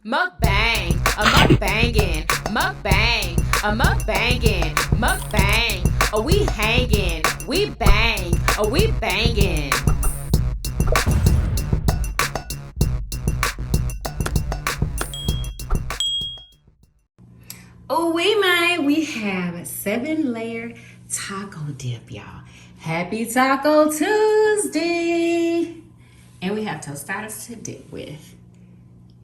Mukbang, a mukbangin', mukbang, a mukbangin', mukbang. Oh, we hangin', we bang, oh, we bangin'. Oh, we have 7-layer taco dip, y'all. Happy Taco Tuesday! And we have tostadas to dip with.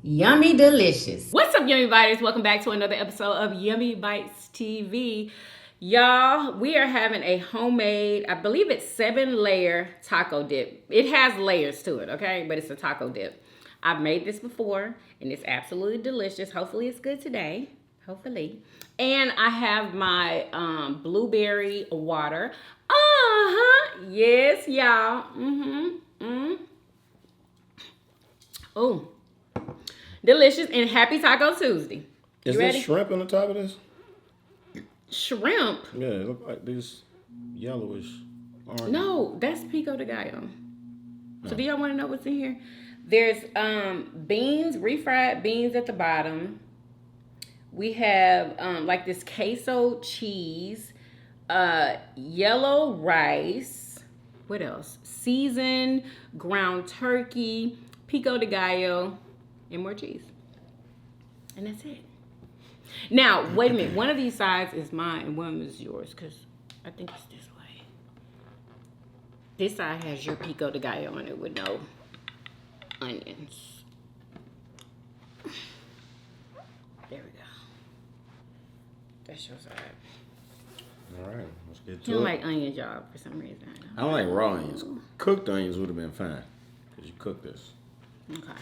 Yummy delicious. What's up, Yummy Biters? Welcome back to another episode of Yummy Bites TV. Y'all, we are having a homemade, I believe it's 7-layer taco dip. It has layers to it, okay? But it's a taco dip. I've made this before, and it's absolutely delicious. Hopefully it's good today. Hopefully. And I have my blueberry water. Yes, y'all. Oh, delicious and happy Taco Tuesday. Is there shrimp on the top of this? Shrimp? Yeah, it looks like this yellowish orange. No, that's pico de gallo. So do y'all want to know what's in here? There's beans, refried beans at the bottom. We have like this queso cheese, yellow rice. What else? Seasoned ground turkey, pico de gallo, and more cheese. And that's it. Now, wait a minute. One of these sides is mine and one is yours because I think it's this way. This side has your pico de gallo on it with no onions. There we go. That's your side. All right, let's get to it. You don't like onions, y'all, for some reason. I don't like raw onions. Cooked onions would have been fine because you cooked this. Okay.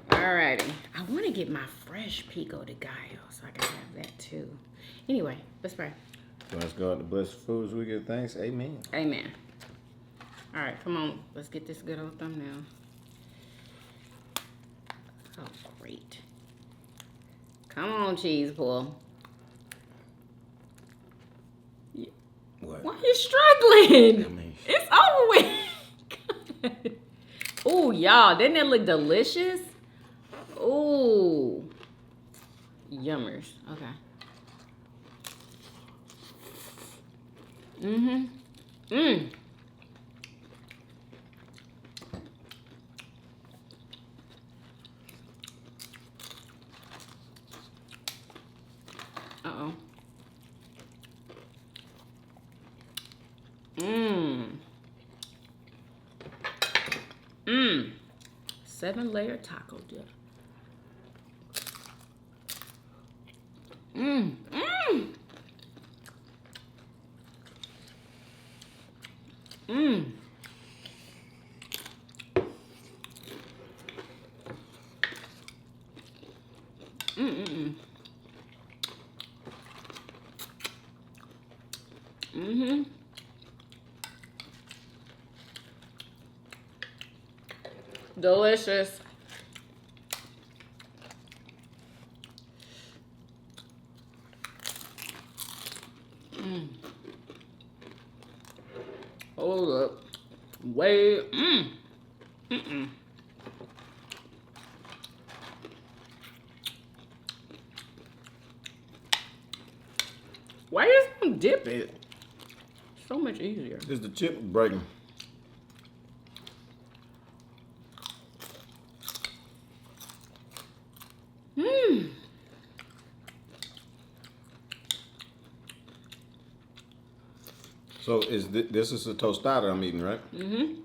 Alrighty. I want to get my fresh pico de gallo so I can have that too. Anyway, let's pray. Let's go out to bless foods. We give thanks. Amen. Amen. All right, come on. Let's get this good old thumbnail. Oh, great. Come on, cheese pull. What? Why are you struggling? I mean, It's over with. Oh, y'all, didn't it look delicious? Oh, yummers. Okay. Mmm. Uh-oh. Mmm. 7-layer taco dip. Mmm. Delicious. Hold up. Wait. Why is one dip it? So much easier. is the chip breaking? So is this is a tostada I'm eating, right? You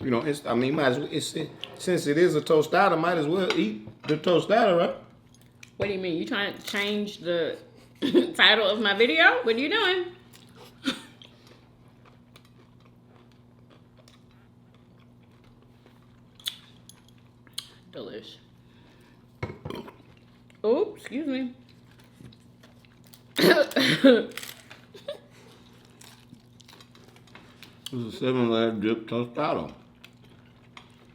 know, it's. I mean, might as well. Since it is a tostada, might as well eat the tostada, right? What do you mean? You trying to change the title of my video? What are you doing? Delish. Oh, excuse me. This is a 7-layer dip tostada.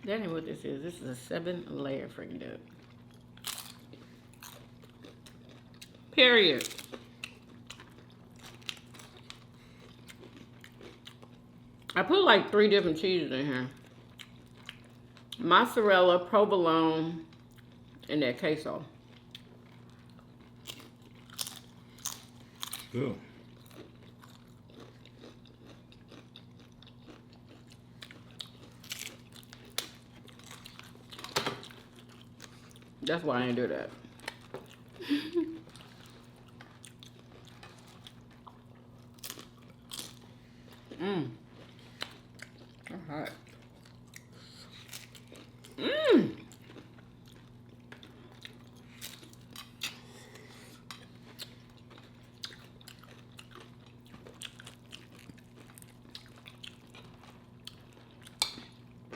That ain't what this is. This is a 7-layer freaking dip. Period. I put like 3 different cheeses in here. Mozzarella, provolone, and that queso. Good. That's why I didn't do that. Mmm. That's hot. Mmm.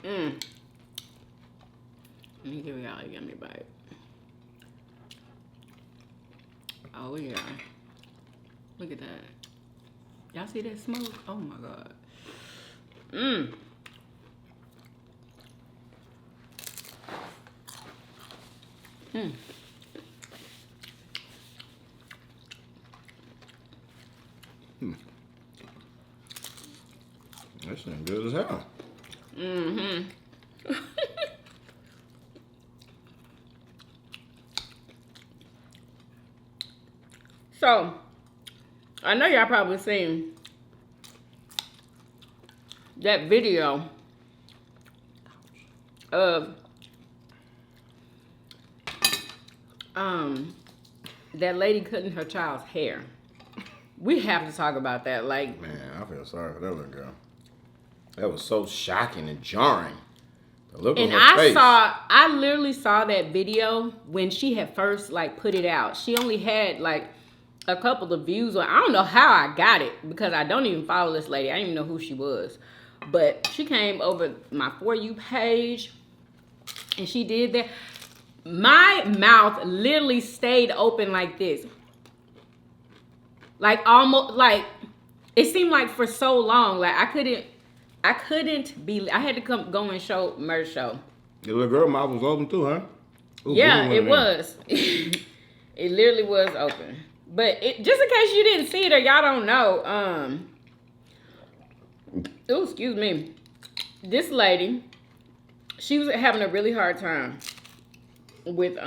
Mmm. Let me give y'all a yummy bite. Oh yeah. Look at that. Y'all see that smoke? Oh my god. Mmm. Mmm. That sounds good as hell. Mm-hmm. So, I know y'all probably seen that video of that lady cutting her child's hair. We have to talk about that. Like, Man, I feel sorry for that little girl. That was so shocking and jarring. The look on her face. I literally saw that video when she had first like put it out. She only had like a couple of views on. I don't know how I got it because I don't even follow this lady. I didn't even know who she was. But she came over my For You page and she did that. My mouth literally stayed open like this. Like almost like it seemed like for so long. Like I couldn't be. I had to go and show Merch show. The little girl mouth was open too, huh? Ooh, Yeah, it was. It literally was open. But just in case you didn't see it or y'all don't know, oh, excuse me. This lady, she was having a really hard time with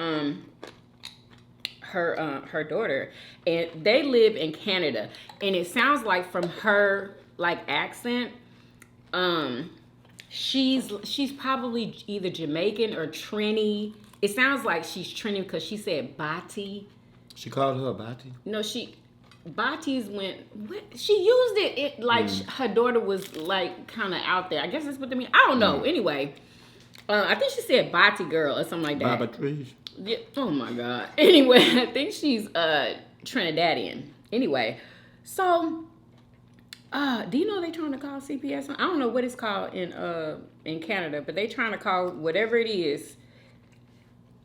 her daughter, and they live in Canada, and it sounds like from her like accent, she's probably either Jamaican or Trini. It sounds like she's Trini because she said Bati. She called her a Bati? No, Bati's went, what? She used it like her daughter was like kind of out there. I guess that's what they mean. I don't know. Anyway, I think she said Bati girl or something like that. Baba trees. Yeah. Oh my God. Anyway, I think she's Trinidadian. Anyway, so do you know they trying to call CPS? I don't know what it's called in Canada, but they trying to call whatever it is.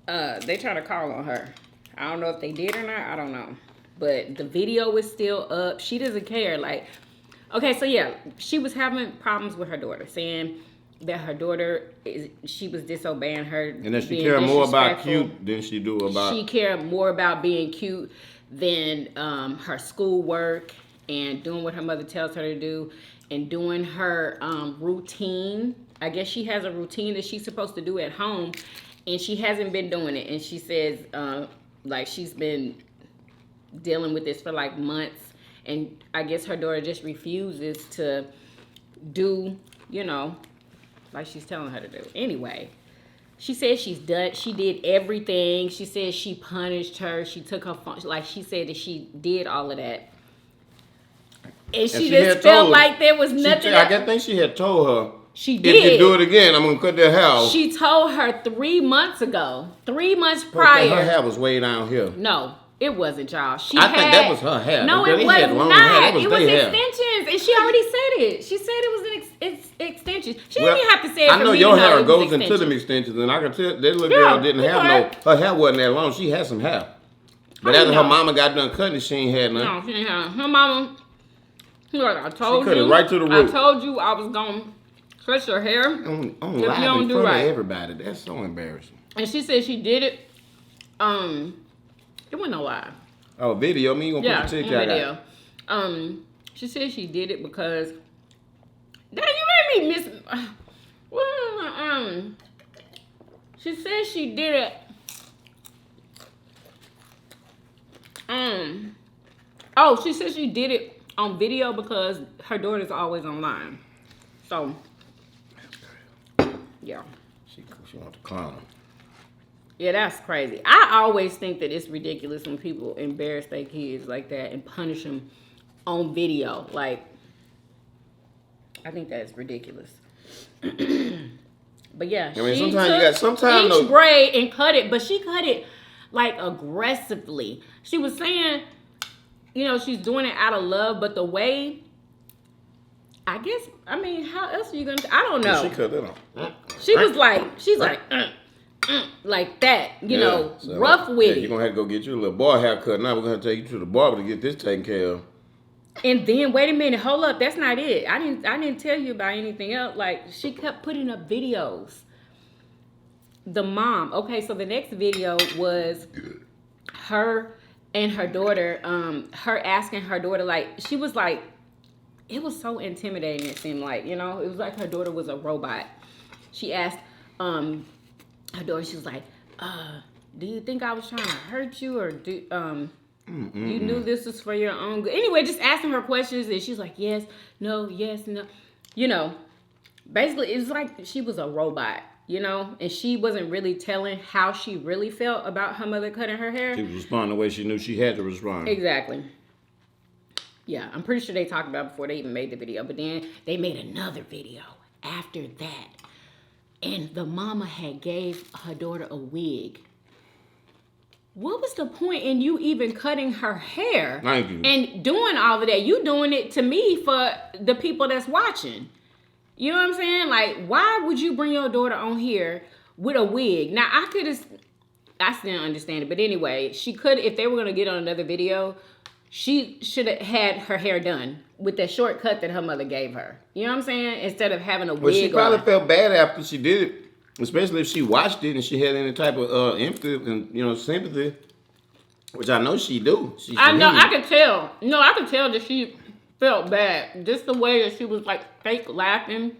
They trying to call on her. I don't know if they did or not. I don't know. But the video is still up. She doesn't care. Like, okay, so yeah, she was having problems with her daughter, saying that her daughter she was disobeying her. And that she cared more about cute than she do about. She cared more about being cute than her schoolwork and doing what her mother tells her to do and doing her routine. I guess she has a routine that she's supposed to do at home, and she hasn't been doing it. And she says like she's been dealing with this for like months, and I guess her daughter just refuses to do, you know, like she's telling her to do. Anyway, she said she did everything. She said she punished her. She took her phone. Like she said that she did all of that. And she just felt like there was nothing. I think she had told her. She did. If you do it again, I'm going to cut their hair off. She told her 3 months ago. 3 months prior. Her hair was way down here. No, it wasn't, y'all. I think that was her hair. No, it was not. It was extensions. And she already said it. She said it was an extensions. She didn't even have to say it. I know your hair goes into them extensions, and I can tell that little girl didn't have her hair wasn't that long. She had some hair. But after her mama got done cutting, she ain't had none. No, she ain't had. Her mama, I told you. Cut it right to the root. I told you I was going to cut your hair. On live in front of everybody. That's so embarrassing. And she said she did it. It wasn't no lie. Oh, video? Me? You gonna put the TikTok video. She said she did it because you made me miss. She said she did it. Oh, she said she did it on video because her daughter's always online. So, yeah. She wants to clown him. Yeah, that's crazy. I always think that it's ridiculous when people embarrass their kids like that and punish them on video. Like, I think that's ridiculous. But yeah, I mean, she sometimes you took got each braid and cut it, but she cut it like aggressively. She was saying, you know, she's doing it out of love, but the way, I guess, I mean, how else are you gonna? I don't know. She cut it off. She's like that, you know, so, rough with it. You're gonna have to go get your little boy haircut. Now we're gonna take you to the barber to get this taken care of. And then wait a minute, hold up, that's not it. I didn't tell you about anything else. Like, she kept putting up videos. The mom. Okay, so the next video was her and her daughter, her asking her daughter, like, she was like, it was so intimidating, it seemed like, you know, it was like her daughter was a robot. She asked her daughter, she was like, do you think I was trying to hurt you, or do you knew this was for your own good? Anyway, just asking her questions, and she's like, yes, no, you know, basically it was like she was a robot, you know, and she wasn't really telling how she really felt about her mother cutting her hair. She was responding the way she knew she had to respond. Exactly. Yeah, I'm pretty sure they talked about it before they even made the video, but then they made another video after that. And the mama had gave her daughter a wig. What was the point in you even cutting her hair? Thank you. And doing all of that? You doing it to me for the people that's watching. You know what I'm saying? Like, why would you bring your daughter on here with a wig? Now, I still don't understand it. But anyway, she could, if they were going to get on another video, she should have had her hair done with that short cut that her mother gave her. You know what I'm saying? Instead of having a wig. Well, she probably on. felt bad after she did it, especially if she watched it and she had any type of empathy and, you know, sympathy, which I know she do. I know, I could tell. No, I could tell that she felt bad. Just the way that she was like fake laughing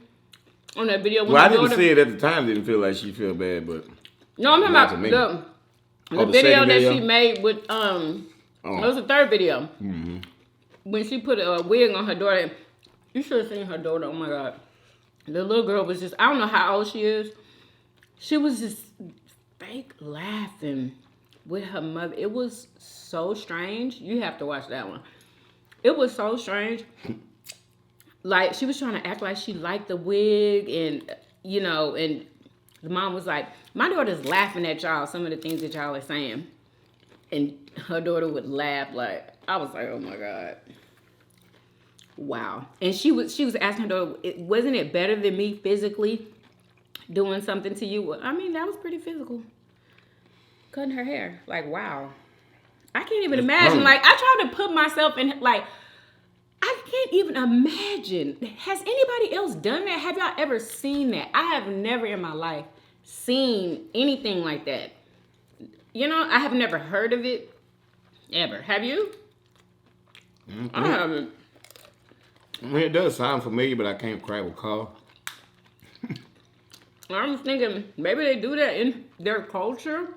on that video. Well, I didn't see it at the time. Didn't feel like she felt bad, but no, I'm talking about the video that she made with it was the third video. Mm-hmm. When she put a wig on her daughter. You should have seen her daughter. Oh my God, the little girl was just, I don't know how old she is. She was just fake laughing with her mother. It was so strange. You have to watch that one. It was so strange. Like, she was trying to act like she liked the wig, and, you know, and the mom was like, my daughter's laughing at y'all, some of the things that y'all are saying. And her daughter would laugh. Like, I was like, oh my God. Wow. And she was asking her daughter, wasn't it better than me physically doing something to you? I mean, that was pretty physical. Cutting her hair. Like, wow. I can't even imagine. Like, I try to put myself in, like, I can't even imagine. Has anybody else done that? Have y'all ever seen that? I have never in my life seen anything like that. You know, I have never heard of it ever. Have you? Mm-hmm. I haven't. I mean, it does sound familiar, but I can't quite recall. I'm thinking maybe they do that in their culture.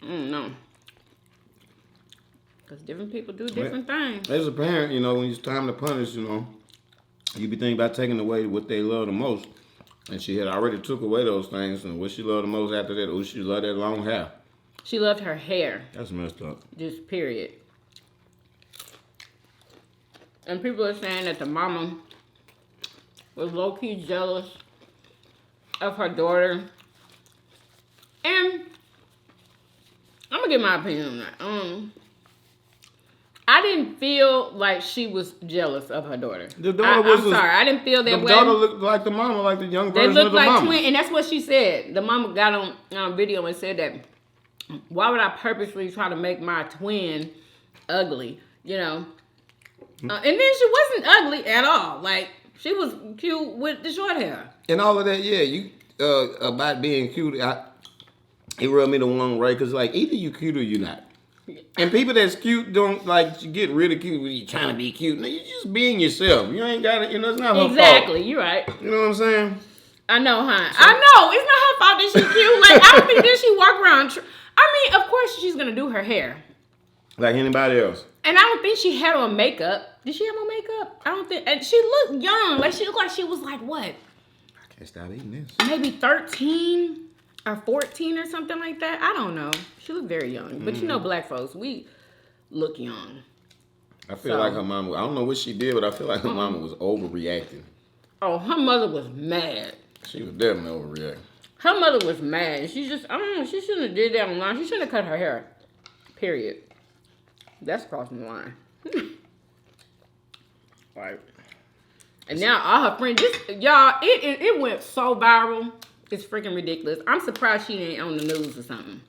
I don't know. Because different people do different things. As a parent, you know, when it's time to punish, you know, you be thinking about taking away what they love the most. And she had already took away those things. And what she loved the most after that, she loved that long hair. She loved her hair. That's messed up. Just period. And people are saying that the mama was low-key jealous of her daughter. And I'm going to give my opinion on that. I didn't feel like she was jealous of her daughter. The daughter I'm sorry, I didn't feel that way. The daughter looked like the mama, like the young version of the mama. They looked like twin, and that's what she said. The mama got on video and said that, why would I purposely try to make my twin ugly, you know? And then she wasn't ugly at all. Like, she was cute with the short hair. And all of that, yeah, you about being cute, it rubbed me the wrong way, because, like, either you cute or you not. And people that's cute don't like get ridiculed when you trying to be cute. No, you just being yourself. You ain't got it. You know, it's not her fault. Exactly. You're right. You know what I'm saying? I know, huh? I know. It's not her fault that she's cute. Like, I don't think that she walk around. I mean, of course she's going to do her hair. Like anybody else. And I don't think she had on makeup. Did she have on makeup? I don't think. And she looked young. Like, she looked like she was like, what? I can't stop eating this. Maybe 13 or 14 or something like that. I don't know. She looked very young. But you know, black folks, we look young. I feel like her mama, I don't know what she did, but I feel like her mama was overreacting. Oh, her mother was mad. She was definitely overreacting. Her mother was mad. She just, I don't know, she shouldn't have did that online. She shouldn't have cut her hair. Period. That's crossing the line. Right. And now all her friends, y'all, it went so viral. It's freaking ridiculous. I'm surprised she ain't on the news or something.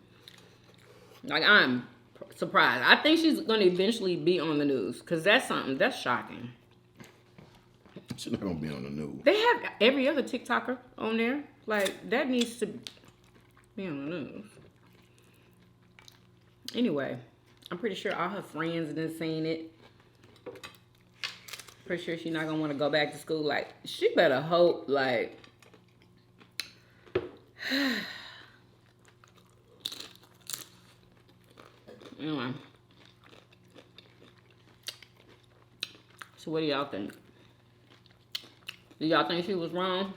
Like, I'm surprised. I think she's going to eventually be on the news. Because that's something, that's shocking. She's not going to be on the news. They have every other TikToker on there. Like, that needs to be on the news. Anyway, I'm pretty sure all her friends done seen it. Pretty sure she's not going to want to go back to school. Like, she better hope, like... Anyway. So what do y'all think? Do y'all think she was wrong?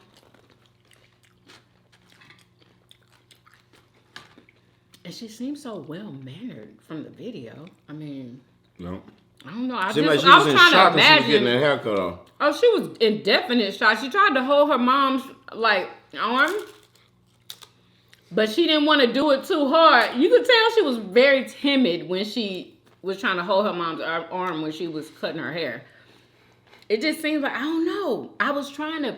And she seems so well-mannered from the video. I mean... No. I don't know. I Seemed like she was was in trying shock to when she was getting imagine. that haircut off. Oh, she was in definite shock. She tried to hold her mom's, like, arm. But she didn't want to do it too hard. You could tell she was very timid when she was trying to hold her mom's arm when she was cutting her hair. It just seems like, I don't know. I was trying to,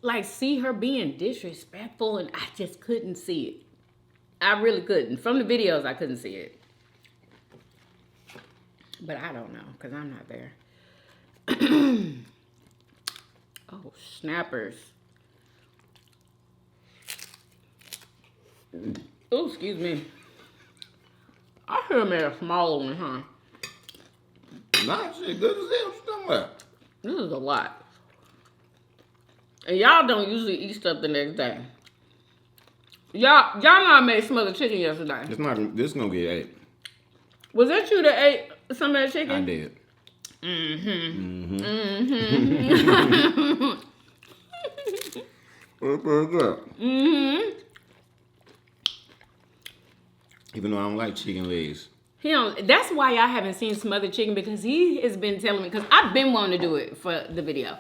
like, see her being disrespectful, and I just couldn't see it. I really couldn't. From the videos, I couldn't see it. But I don't know, because I'm not there. Oh, snappers. Oh, excuse me. I should have made a smaller one, huh? Nah, shit, good as hell. What you talking about? This is a lot. And y'all don't usually eat stuff the next day. Y'all know I made smothered chicken yesterday. This gonna get ate. Was that you that ate some of that chicken? I did. What's up? Even though I don't like chicken legs. That's why y'all haven't seen smothered chicken, because he has been telling me, because I've been wanting to do it for the video.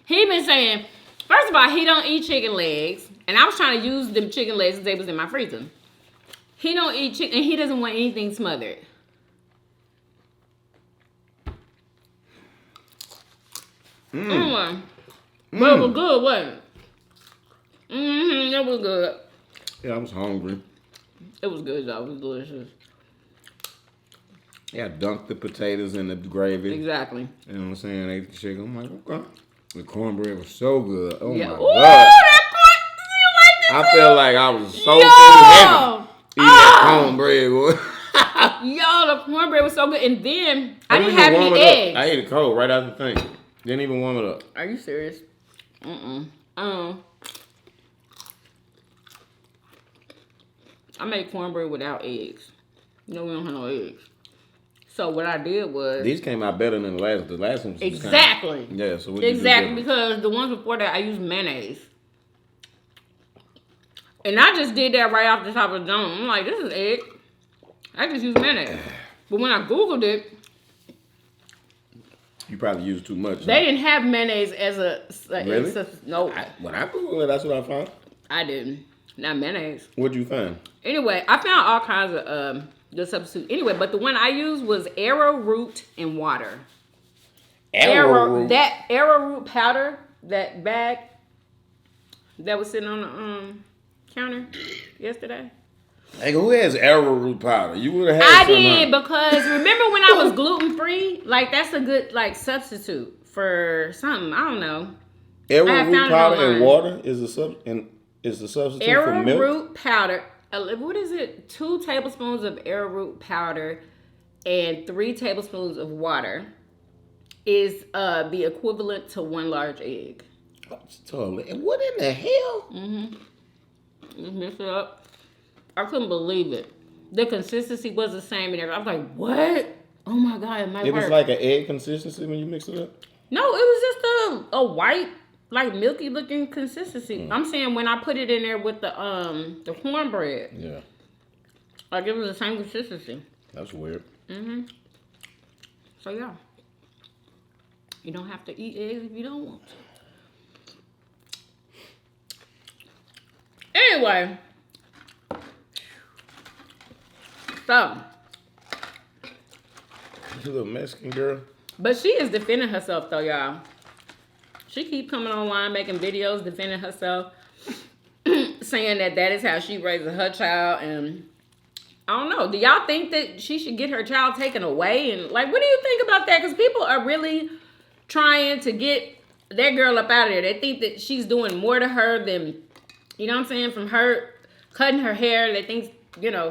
He been saying, first of all, he don't eat chicken legs, and I was trying to use them chicken legs because they was in my freezer. He don't eat chicken, and he doesn't want anything smothered. But it was good, wasn't it? It was good. Yeah, I was hungry. It was good, y'all. It was delicious. Yeah, dunked the potatoes in the gravy. Exactly. You know what I'm saying? Ate the chicken. I'm like, okay. The cornbread was so good. Oh Yeah. my Ooh, God. that corn. You like this? I felt like I was so Yo! heavy eating that cornbread. Boy. Yo, the cornbread was so good. And then, I didn't even have warm any it up. eggs. I ate it cold right out the thing. Didn't even warm it up. Are you serious? I made cornbread without eggs. No, we don't have no eggs. So what I did was... These came out better than the last. The last one was Exactly. Yeah, so what Exactly, because the ones before that, I used mayonnaise. And I just did that right off the top of the dome. I'm like, this is egg. I just used mayonnaise. But when I Googled it... You probably used too much. They didn't have mayonnaise as a... Really? No. When I Googled it, that's what I found. I didn't. Not mayonnaise. What'd you find? Anyway, I found all kinds of good substitute. Anyway, but the one I used was arrowroot and water. Arrowroot? That arrowroot powder, that bag that was sitting on the counter yesterday. Hey, who has arrowroot powder? You would have had I some, did, huh? because remember when I was gluten free? Like, that's a good substitute for something. I don't know. Arrowroot found it powder and online. water is a substitute for milk. Arrowroot powder. what is it? 2 tablespoons of arrowroot powder and 3 tablespoons of water is the equivalent to 1 large egg. Totally. And what in the hell? Just mix it up. I couldn't believe it. The consistency was the same and everything. I was like, what? Oh my God, it might It work. was like an egg consistency when you mix it up? No, it was just a white, like milky looking consistency. I'm saying when I put it in there with the cornbread. Yeah. Like it was the same consistency. That's weird. So yeah. You don't have to eat eggs if you don't want to. Anyway. So. You little Mexican girl. But she is defending herself though, y'all. She keep coming online making videos defending herself. Saying that is how she raises her child. And I don't know. Do y'all think that she should get her child taken away? And like, what do you think about that? Because people are really trying to get that girl up out of there. They think that she's doing more to her than, you know what I'm saying, from her cutting her hair. They think,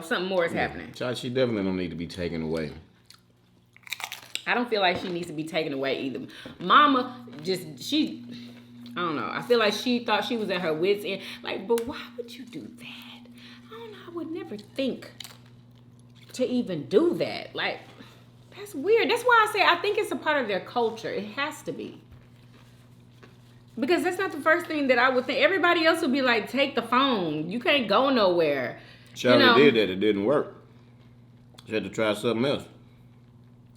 something more is happening. Child, she definitely don't need to be taken away. I don't feel like she needs to be taken away either. Mama I don't know. I feel like she thought she was at her wit's end. Like, but why would you do that? I don't know. I would never think to even do that. Like, that's weird. That's why I say I think it's a part of their culture. It has to be. Because that's not the first thing that I would think. Everybody else would be like, take the phone. You can't go nowhere. Charlie did that. It didn't work. She had to try something else.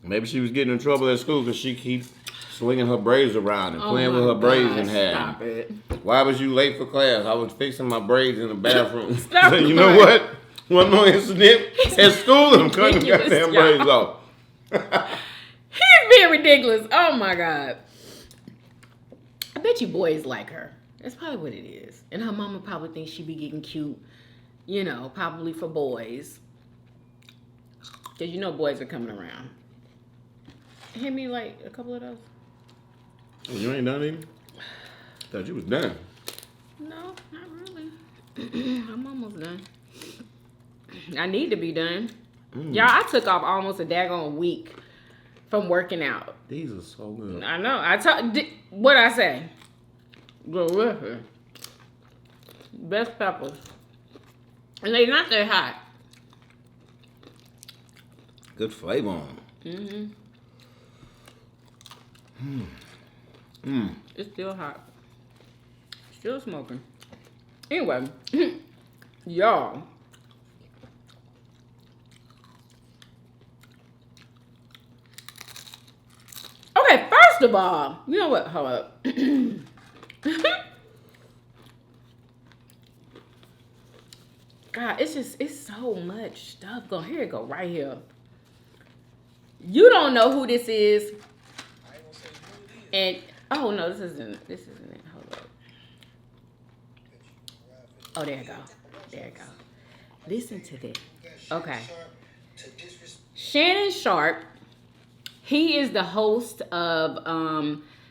Maybe she was getting in trouble at school because she keeps swinging her braids around and playing with her braids in half. Stop it. Why was you late for class? I was fixing my braids in the bathroom. Stop So, you know what? One more incident at school, I'm cutting the goddamn braids off. He's being ridiculous. Oh my God. I bet you boys like her. That's probably what it is. And her mama probably thinks she be getting cute, probably for boys. Because boys are coming around. Hit me like a couple of those. Oh, you ain't done even? Thought you was done. No, not really. I'm almost done. I need to be done. Y'all, I took off almost a daggone week from working out. These are so good. I know. What'd I say? Delicious. Best peppers. And they're not that hot. Good flavor on them. It's still hot. Still smoking. Anyway, y'all. Okay, first of all, you know what? Hold up. God, it's so much stuff going. Here it go, right here. You don't know who this is. And oh no, this isn't it. Hold up. Oh, there you go. There you go. Listen to this. Okay. Shannon Sharp. He is the host of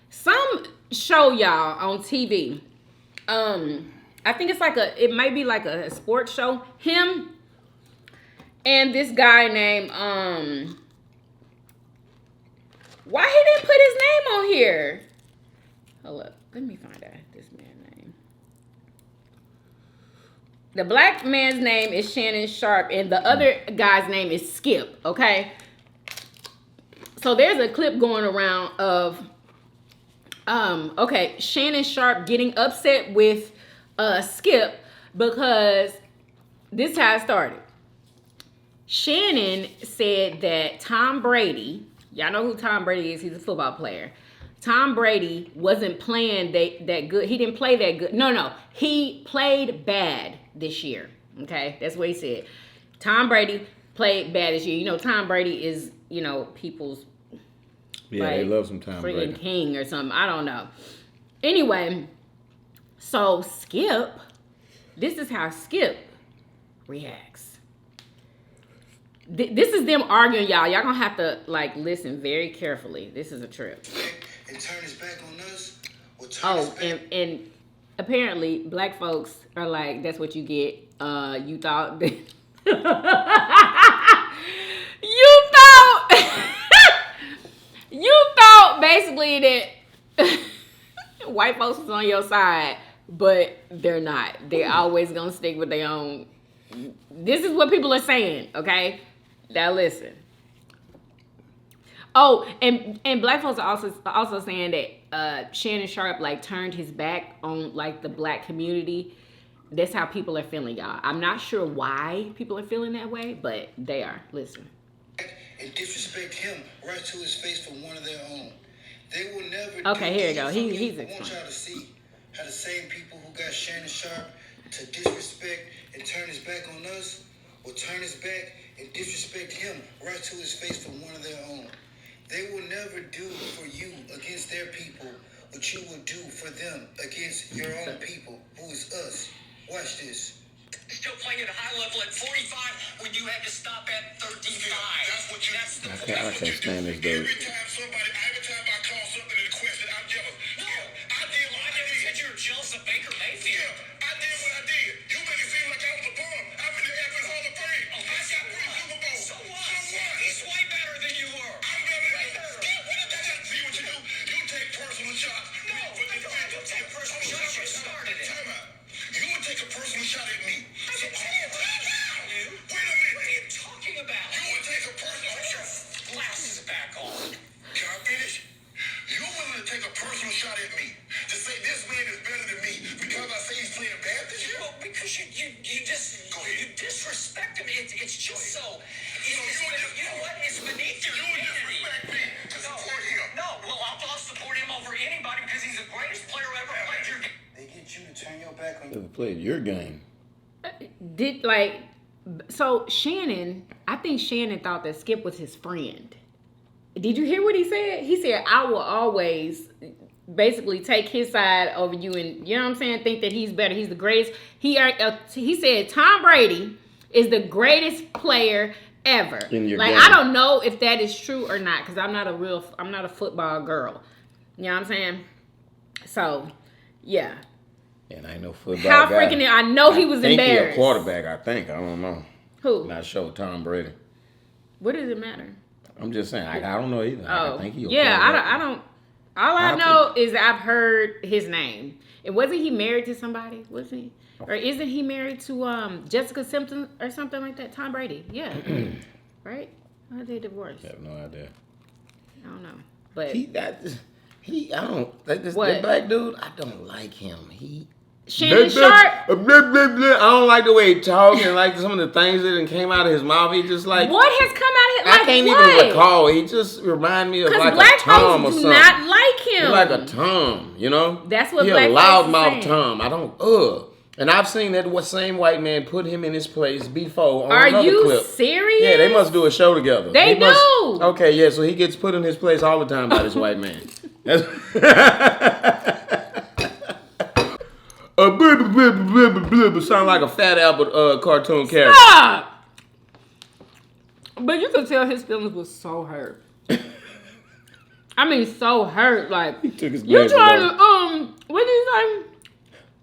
some show, y'all, on TV. I think it might be like a sports show. Him and this guy named why he didn't put his name on here? Hold up. Let me find out this man's name. The black man's name is Shannon Sharp, and the other guy's name is Skip, okay? So there's a clip going around of, Shannon Sharp getting upset with Skip because this is how it started. Shannon said that Tom Brady, y'all know who Tom Brady is. He's a football player. Tom Brady wasn't playing that good. He didn't play that good. No. He played bad this year. Okay? That's what he said. Tom Brady played bad this year. Tom Brady is, people's they love some Tom Brady. Freaking king or something. I don't know. Anyway, so Skip, this is how Skip reacts. This is them arguing, y'all. Y'all gonna have to listen very carefully. This is a trip. And turn his back on us. And apparently black folks are like, that's what you get. You thought that you thought you thought basically that white folks was on your side, but they're not. They're always gonna stick with their own. This is what people are saying, okay? Now listen. Oh, and black folks are also saying that Shannon Sharp like turned his back on like the black community. That's how people are feeling, y'all. I'm not sure why people are feeling that way, but they are. Listen. And disrespect him right to his face for one of their own. They will never. Okay, here you go. He's explaining. I want y'all to see how the same people who got Shannon Sharp to disrespect and turn his back on us will turn his back and disrespect him right to his face for one of their own. They will never do for you against their people what you will do for them against your own people, who is us. Watch this. Still playing at a high level at 45 when you had to stop at 35. That's what you. I can't stand this dude. Every time I call something in question, I'm jealous. No, I did what I never did. said you were jealous of Baker Mayfield. Yeah, I did what I did. You make it seem like I was a bum. I'm in the effing Hall of Fame. Oh, I got 3 Super Bowls. So what? He's way better than you were. I'm better. What did that see what you do? You take personal shots. No, I don't take personal shots. You started it. Time out. You would take a personal shot at me. I didn't say it. Wait a minute. What are you talking about? You would take a personal Put your shot. glasses back on. Can I finish? You're willing to take a personal shot at me to say this man is better than me because I say he's playing bad this year? Well, because you disrespect him. It's just so. You know what? It's beneath your dignity. Disrespect me to support him. No, well, I'll support him over anybody because he's the greatest player ever played your game. They get you to turn your back on Ever played your game? So Shannon, I think Shannon thought that Skip was his friend. Did you hear what he said? He said, I will always basically take his side over you, and you know what I'm saying, think that he's better. He's the greatest. He said Tom Brady is the greatest player ever. In your like game. I don't know if that is true or not, because I'm not a football girl. You know what I'm saying? So, yeah. And I ain't no football How guy. freaking I know he was I think embarrassed. he a quarterback, I think. I don't know. Who? Not sure. Tom Brady. What does it matter? I'm just saying. I don't know either. Oh, I think he a yeah. quarterback. I don't. All I know is I've heard his name. And wasn't he married to somebody? Was he? Or isn't he married to Jessica Simpson or something like that? Tom Brady. Yeah. Right? Or are they divorced? I have no idea. I don't know. But This What? black dude, I don't like him. Shannon Sharp. I don't like the way he talks and like some of the things that came out of his mouth. He just like What has come out of it? Like I can't what? even recall. He just remind me of Because like black a Tom or folks do something. not like him. He's like a Tom, you know. That's what he black a folks loudmouth are saying. Tom. I don't. And I've seen that same white man put him in his place before on Are another you clip. serious? Yeah, they must do a show together. They do. Okay, yeah, so he gets put in his place all the time by this white man. Sound like a Fat Albert cartoon character. Stop! But you could tell his feelings was so hurt. I mean, so hurt. Like, He took his you glasses trying off. to, what did he say?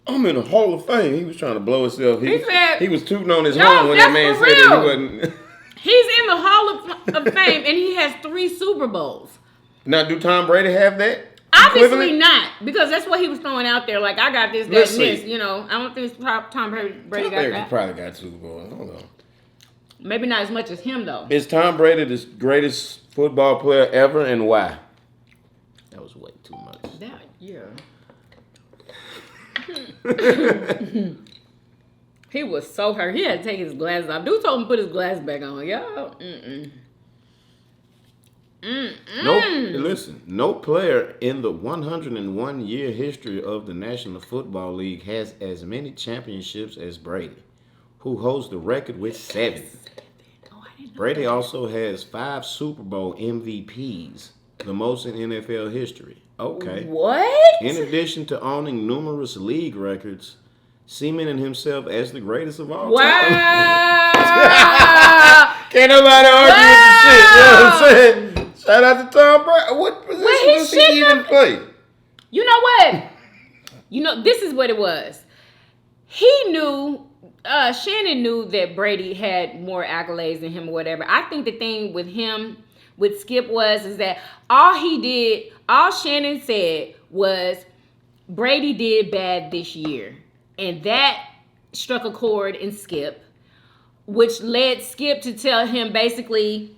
I'm in the Hall of Fame. He was trying to blow himself. He said- he was tooting on his No, horn when that that's man for said that he real. wasn't. He's in the Hall of Fame, and he has 3 Super Bowls. Now, do Tom Brady have that? Obviously equivalent? not, because that's what he was throwing out there. Like, I got this, that, Let's and this. see. You know, I don't think Tom Brady Tom got Brady that. probably got Super Bowl. I don't know. Maybe not as much as him, though. Is Tom Brady the greatest football player ever, and why? That was way too much. That, yeah. He was so hurt. He had to take his glasses off. Dude told him to put his glasses back on. Yo, Listen, no player in the 101-year history of the National Football League has as many championships as Brady, who holds the record with 7. Oh, I didn't know. Brady also has 5 Super Bowl MVPs, the most in NFL history. Okay. What? In addition to owning numerous league records, cementing himself as the greatest of all time. Wow. Can't nobody argue with the shit. You know what I'm saying? Shout out to Tom Brady. What position he does he shouldn't even have- play? You know what? You know, this is what it was. He knew, Shannon knew that Brady had more accolades than him or whatever. I think the thing with him, with Skip is that all Shannon said was Brady did bad this year. And that struck a chord in Skip, which led Skip to tell him basically,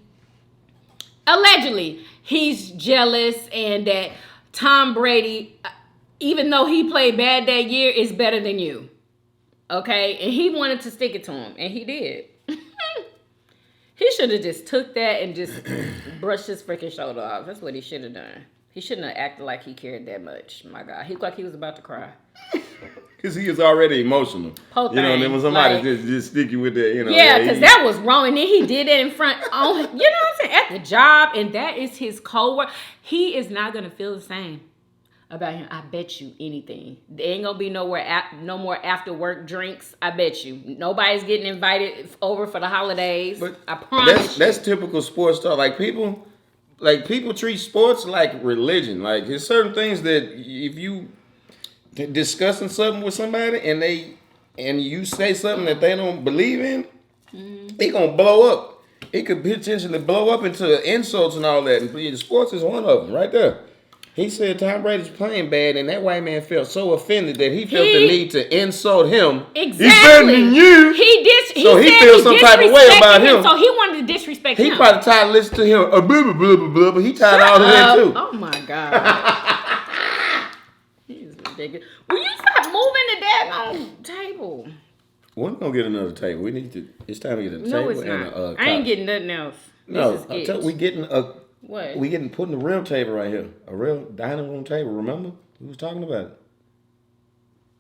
allegedly, he's jealous and that Tom Brady, even though he played bad that year, is better than you. Okay? And he wanted to stick it to him. And he did. He should have just took that and just brushed his freaking shoulder off. That's what he should have done. He shouldn't have acted like he cared that much. My God. He looked like he was about to cry. Because he was already emotional. Whole you know, and then when somebody like, just stick you with that, you know. Yeah, because that was wrong. And then he did it in front, you know what I'm saying, at the job. And that is his coworker. He is not going to feel the same about him. I bet you anything. There ain't going to be no more after work drinks. I bet you. Nobody's getting invited over for the holidays. But I promise that's typical sports stuff. Like people treat sports like religion. Like there's certain things that if you discussing something with somebody and you say something that they don't believe in, it gonna blow up. It could potentially blow up into insults and all that. And sports is one of them right there. He said Tom Brady's playing bad, and that white man felt so offended that he felt the need to insult him. Exactly. He's better than you. So he feels some type of way about him. So he wanted to disrespect him. He probably tired of listening to him. Blah, blah, blah, blah, blah, but he tired of all of that too. Oh my God. He's ridiculous. Will you stop moving the daggone table? We're gonna get another table. It's time to get a table. No, it's and not. a I ain't getting nothing else. we getting What? We putting a real table right here. A real dining room table. Remember? We was talking about it.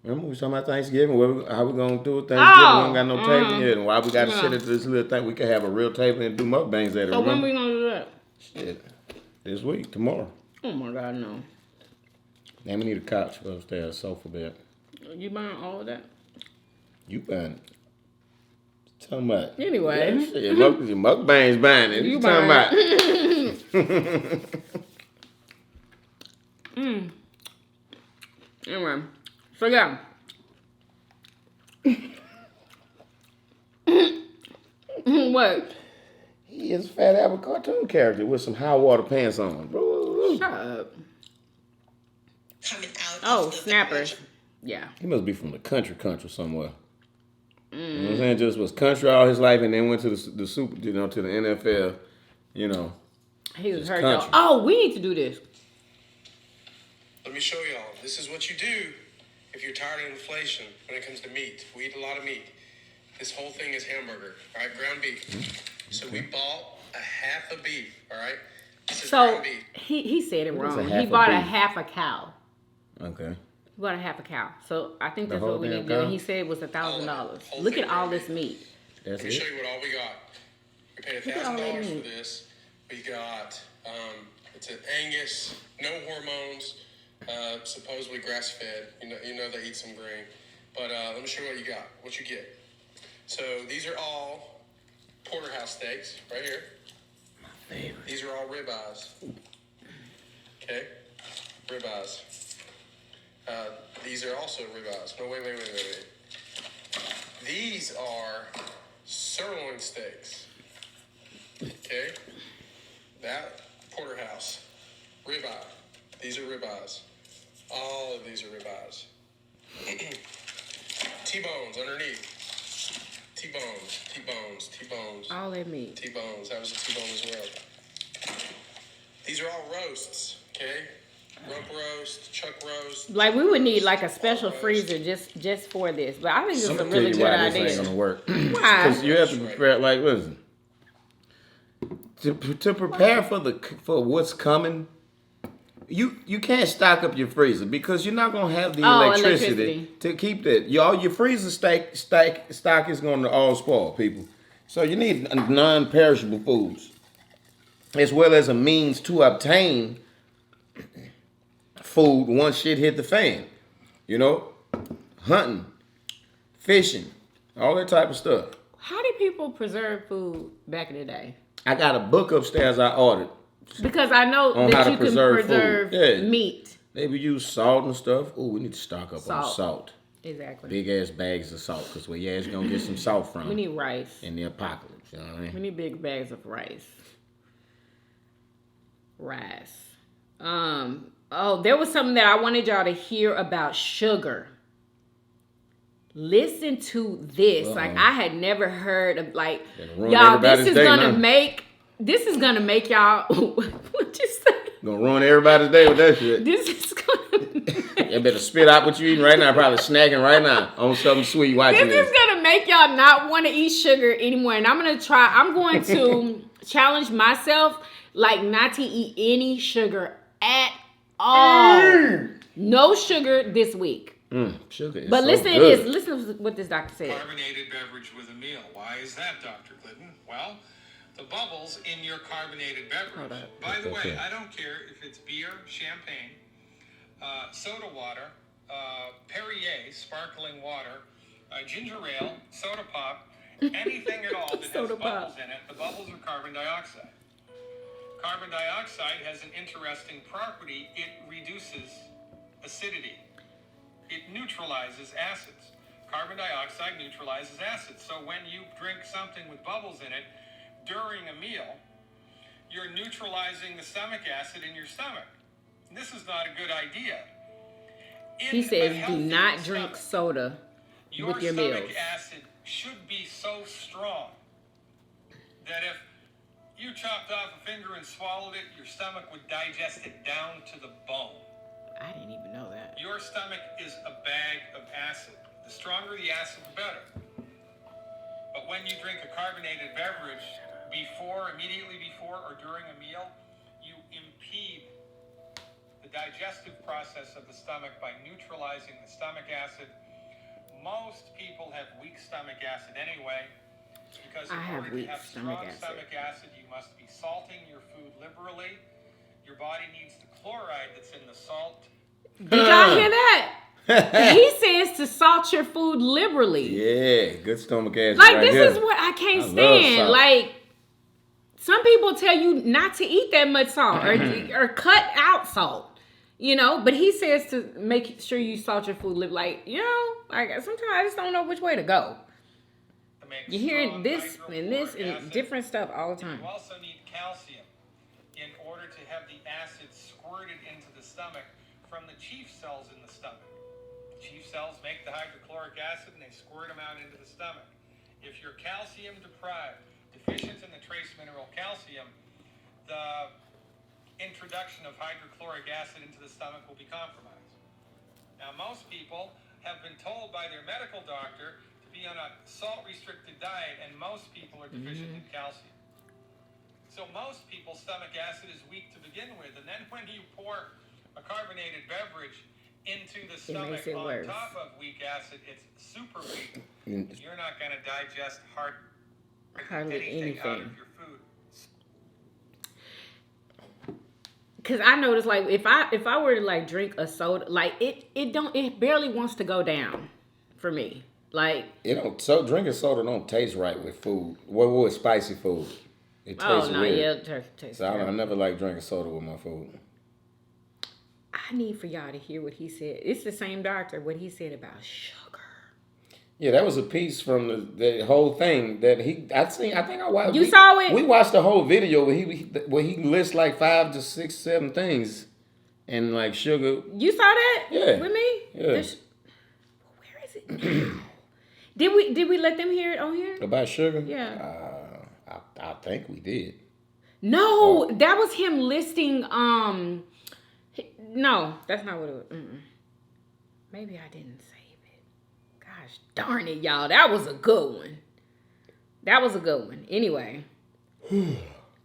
Remember we was talking about Thanksgiving, how we gonna do it Thanksgiving. We don't got no table yet, and why we got to sit at this little thing. We could have a real table and do mukbangs at it. So when we gonna do that? Shit. This week, tomorrow. Oh my God, no. Then we need a couch upstairs, a sofa bed. You buying all of that? You buying it. Talking about. Anyway. Yeah, shit, mukbangs buying it. You talking about? Anyway, so yeah. What? He is a Fat Albert cartoon character with some high water pants on. Shut up. Coming out. Oh, snappers. Yeah. He must be from the country somewhere. You know what I'm saying? Just was country all his life and then went to the super, to the NFL, you know. He was hurt country. though. Oh, we need to do this. Let me show y'all. This is what you do if you're tired of inflation when it comes to meat. We eat a lot of meat. This whole thing is hamburger, all right? Ground beef. So we bought a half a beef, all right? This is ground beef. He said it What is wrong. a half He a bought a beef? half a cow. Okay. He bought a half a cow. So I think that's whole what we need damn to do. cow? And he said it was $1,000. Whole Look thing at all ground this beef. meat. That's Let me show it. you what all we got. We paid Look at all that $1,000 meat. for this. We got, it's an Angus, no hormones, supposedly grass-fed. You know they eat some grain. But let me show you what you got, what you get. So these are all porterhouse steaks right here. My favorite. These are all ribeyes. Okay? Ribeyes. These are also ribeyes. No, wait. These are sirloin steaks. Okay? That porterhouse. Ribeye. These are ribeyes. All of these are ribeyes. T-bones underneath. T-bones. All that meat. T-bones. That was a T-bone as well. These are all roasts, okay? Rump roast, chuck roast. Like we would need like a special freezer just for this. But I think it's I'm a gonna really tell you good why this ain't idea. gonna work. Why? Because you have to prepare. Like, listen, to prepare for what's coming. You can't stock up your freezer because you're not gonna have the electricity to keep that. All your freezer stock is gonna all spoil, people. So you need non-perishable foods, as well as a means to obtain food once shit hit the fan. You know, hunting, fishing, all that type of stuff. How did people preserve food back in the day? I got a book upstairs I ordered. Because I know On that how to you can preserve preserve food. Yeah. meat. They would use salt and stuff. Ooh, we need to stock up on Salt. salt. Exactly. Big ass bags of salt, because where your ass gonna get some salt from? We need rice. In the apocalypse, you know what I mean? We need big bags of rice. Oh, there was something that I wanted y'all to hear about sugar. Listen to this. Uh-oh. Like, I had never heard of, like, ruin y'all, this everybody's is day gonna now. make y'all, what you say? Gonna ruin everybody's day with that shit. This is gonna You better spit out what you eating right now. Probably snacking right now on something sweet watching This this. is gonna make y'all not want to eat sugar anymore. And I'm going to challenge myself, like, not to eat any sugar at all. No sugar this week. Sugar is But so listen to good. this. Listen to what this doctor said. Carbonated beverage with a meal. Why is that, Dr. Clinton? Well, the bubbles in your carbonated beverage. By the way, I don't care if it's beer, champagne, soda water, Perrier, sparkling water, ginger ale, soda pop, anything at all that has Soda bubbles pop. in it. The bubbles are carbon dioxide. Carbon dioxide has an interesting property. It reduces acidity. It neutralizes acids. Carbon dioxide neutralizes acids. So when you drink something with bubbles in it during a meal, you're neutralizing the stomach acid in your stomach. And this is not a good idea. In He says, a do healthy not drink stomach, soda your with your stomach meals. acid should be so strong that if you chopped off a finger and swallowed it, your stomach would digest it down to the bone. I didn't even know that. Your stomach is a bag of acid. The stronger the acid, the better. But when you drink a carbonated beverage immediately before or during a meal, you impede the digestive process of the stomach by neutralizing the stomach acid. Most people have weak stomach acid anyway, because in order to have strong stomach acid, you must be salting your food liberally. Your body needs the chloride that's in the salt. Did y'all hear that? He says to salt your food liberally. Yeah, good stomach acid. Like, right this here. is what I can't I love stand. salt. Like, some people tell you not to eat that much salt or cut out salt. You know, but he says to make sure you salt your food. Like, you know, like, sometimes I just don't know which way to go. You hear this and different stuff all the time. You also need calcium in order to have the acid squirted into the stomach from the chief cells in the stomach. The chief cells make the hydrochloric acid and they squirt them out into the stomach. If you're calcium deprived, deficient in the trace mineral calcium, the introduction of hydrochloric acid into the stomach will be compromised. Now, most people have been told by their medical doctor to be on a salt-restricted diet, and most people are deficient in calcium. So most people's stomach acid is weak to begin with, and then when you pour a carbonated beverage into the stomach on worse. top of weak acid, it's super weak. You're not going to digest hardly anything out of your food. Cause I noticed, like, if I were to, like, drink a soda, like, it barely wants to go down for me. Like, drinking soda don't taste right with food. What with spicy food? It tastes weird. it tastes So I terrible. never like drinking soda with my food. I need for y'all to hear what he said. It's the same doctor, what he said about sugar. Yeah, that was a piece from the whole thing that I think I watched. You saw it? We watched the whole video where he lists like 5 to 6, 7 things, and like sugar. You saw that? Yeah. With me? Yeah. Where is it now? Did we let them hear it on here? About sugar? Yeah. I think we did. No, that was him listing. No, that's not what it was. Maybe I didn't save it. Gosh darn it, y'all. That was a good one. Anyway.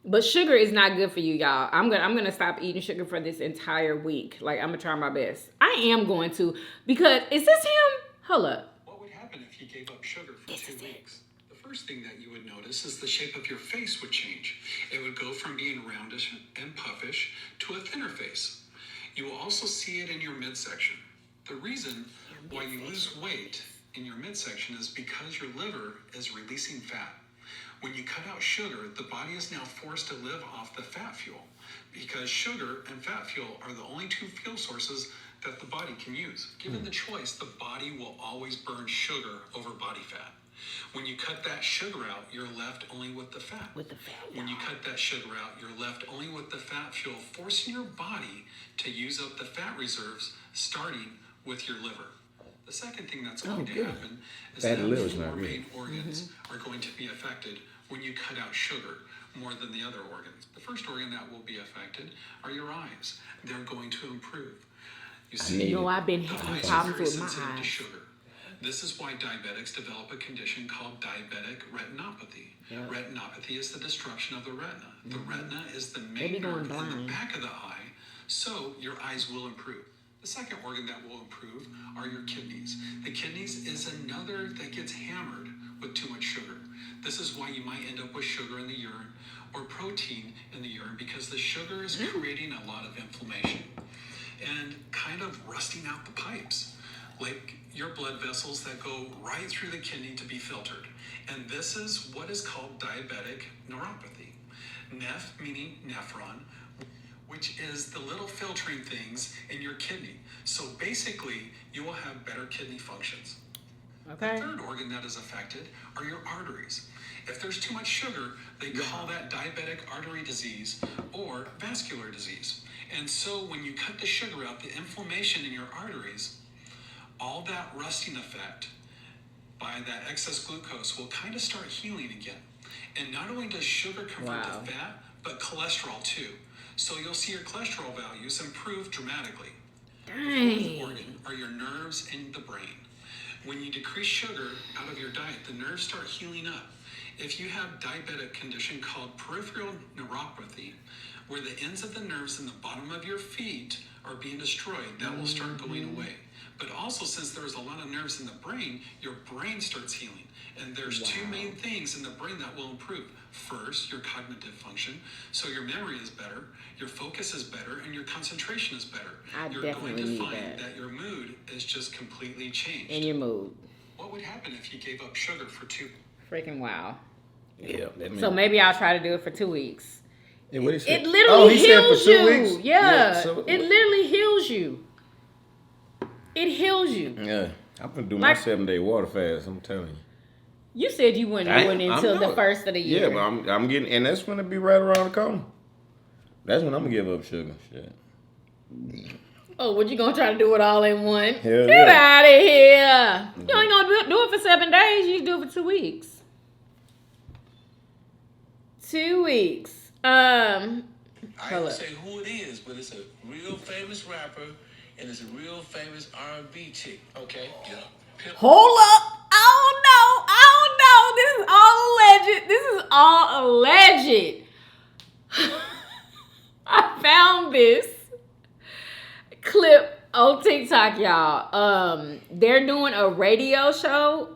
But sugar is not good for you, y'all. I'm gonna stop eating sugar for this entire week. Like, I'm gonna try my best. I am going to, because is this him? Hold up. What would happen if you gave up sugar for 2 weeks? The first thing that you would notice is the shape of your face would change. It would go from being roundish and puffish to a thinner face. You will also see it in your midsection. The reason why you lose weight in your midsection is because your liver is releasing fat. When you cut out sugar, the body is now forced to live off the fat fuel. because sugar and fat fuel are the only two fuel sources that the body can use. Given the choice, the body will always burn sugar over body fat. When you cut that sugar out, you're left only with the fat. When you cut that sugar out, you're left only with the fat fuel, forcing your body to use up the fat reserves, starting with your liver. The second thing that's going to happen is that four main organs are going to be affected when you cut out sugar more than the other organs. The first organ that will be affected are your eyes. They're going to improve. You see, I've been the having eyes are problems very with my sensitive to eyes. sugar. This is why diabetics develop a condition called diabetic retinopathy. Retinopathy is the destruction of the retina. The retina is the main nerve in the back of the eye, so your eyes will improve. The second organ that will improve are your kidneys. The kidneys is another that gets hammered with too much sugar. This is why you might end up with sugar in the urine or protein in the urine, because the sugar is creating a lot of inflammation and kind of rusting out the pipes, like your blood vessels that go right through the kidney to be filtered. And this is what is called diabetic neuropathy. Neph meaning nephron, which is the little filtering things in your kidney. So basically, you will have better kidney functions. Okay. The third organ that is affected are your arteries. If there's too much sugar, they call that diabetic artery disease or vascular disease. And so when you cut the sugar out, the inflammation in your arteries, all that rusting effect by that excess glucose will kind of start healing again. And not only does sugar convert to fat, but cholesterol too. So you'll see your cholesterol values improve dramatically. The fourth organ are your nerves and the brain. When you decrease sugar out of your diet, the nerves start healing up. If you have diabetic condition called peripheral neuropathy, where the ends of the nerves in the bottom of your feet are being destroyed, that will start going away. But also, since there's a lot of nerves in the brain, your brain starts healing. And there's two main things in the brain that will improve. First, your cognitive function. So your memory is better, your focus is better, and your concentration is better. You're going to find that your mood is just completely changed. In your mood. What would happen if you gave up sugar for 2? Freaking wow. Yeah. So maybe I'll try to do it for 2 weeks. Yeah, what he said? It literally he said heals for 2 you. weeks? Yeah. So, it literally heals you. It heals you. Yeah. I'm going to do my 7-day water fast, I'm telling you. You said you wouldn't do it until the first of the year. Yeah, but I'm getting, and that's going to be right around the corner. That's when I'm going to give up sugar. Shit. Oh, what, you going to try to do it all in one? Hell Get yeah. out of here. You ain't going to do it for 7 days. You do it for 2 weeks. 2 weeks. I ain't gonna say who it is, but it's a real famous rapper and it's a real famous R&B chick. Okay. Yeah. Hold up. I don't know. This is all alleged. I found this clip on TikTok, y'all. They're doing a radio show.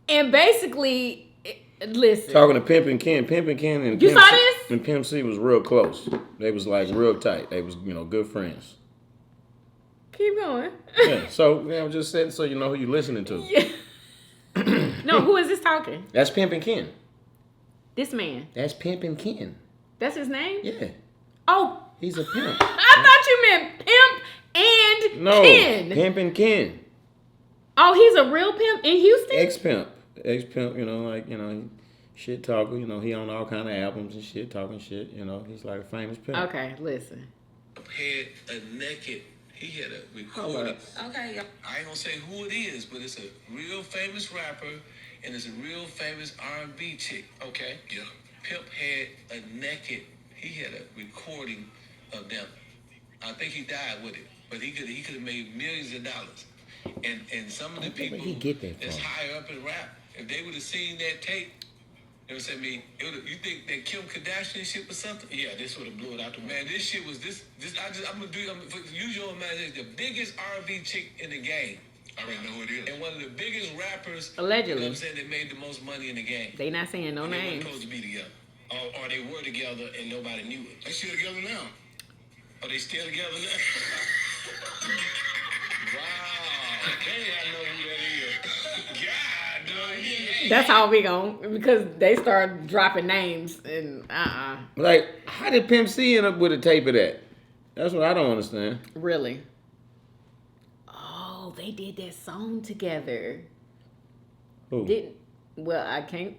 And basically, listen. Talking to Pimp and Ken. Pimp and Ken and You Pimp saw C, this? and Pimp C was real close. They was like real tight. They was, good friends. Keep going. Yeah, so I'm just saying so you know who you listening to. Yeah. No, who is this talking? That's Pimp and Ken. This man. That's Pimp and Ken. That's his name? Yeah. Oh. He's a pimp. I thought you meant Pimp and Ken. Pimp and Ken. Oh, he's a real pimp in Houston? Ex-pimp, shit talker, he on all kind of albums and shit, talking shit, he's like a famous pimp. Okay, listen. Had a naked, he had a recording. Okay. I ain't gonna say who it is, but it's a real famous rapper and it's a real famous R&B chick. Okay. Yeah. Pimp had a naked, he had a recording of them. I think he died with it, but he could have made millions of dollars. And some of the people that's higher up in rap, if they would have seen that tape, they would say, you think that Kim Kardashian shit was something? Yeah, this would have blew it out the man. This shit was I'm gonna use your imagination. The biggest R&B chick in the game. I already know who it is. And one of the biggest rappers. Allegedly. You know what I'm saying? That made the most money in the game. They not saying no names. They weren't names. supposed to be together. Or they were together and nobody knew it. They still together now. Are they still together now? Wow. Okay, I know who that is. God That's how we go because they start dropping names and Like, how did Pimp C end up with a tape of that? That's what I don't understand. Really? Oh, they did that song together. Who? Well, I can't.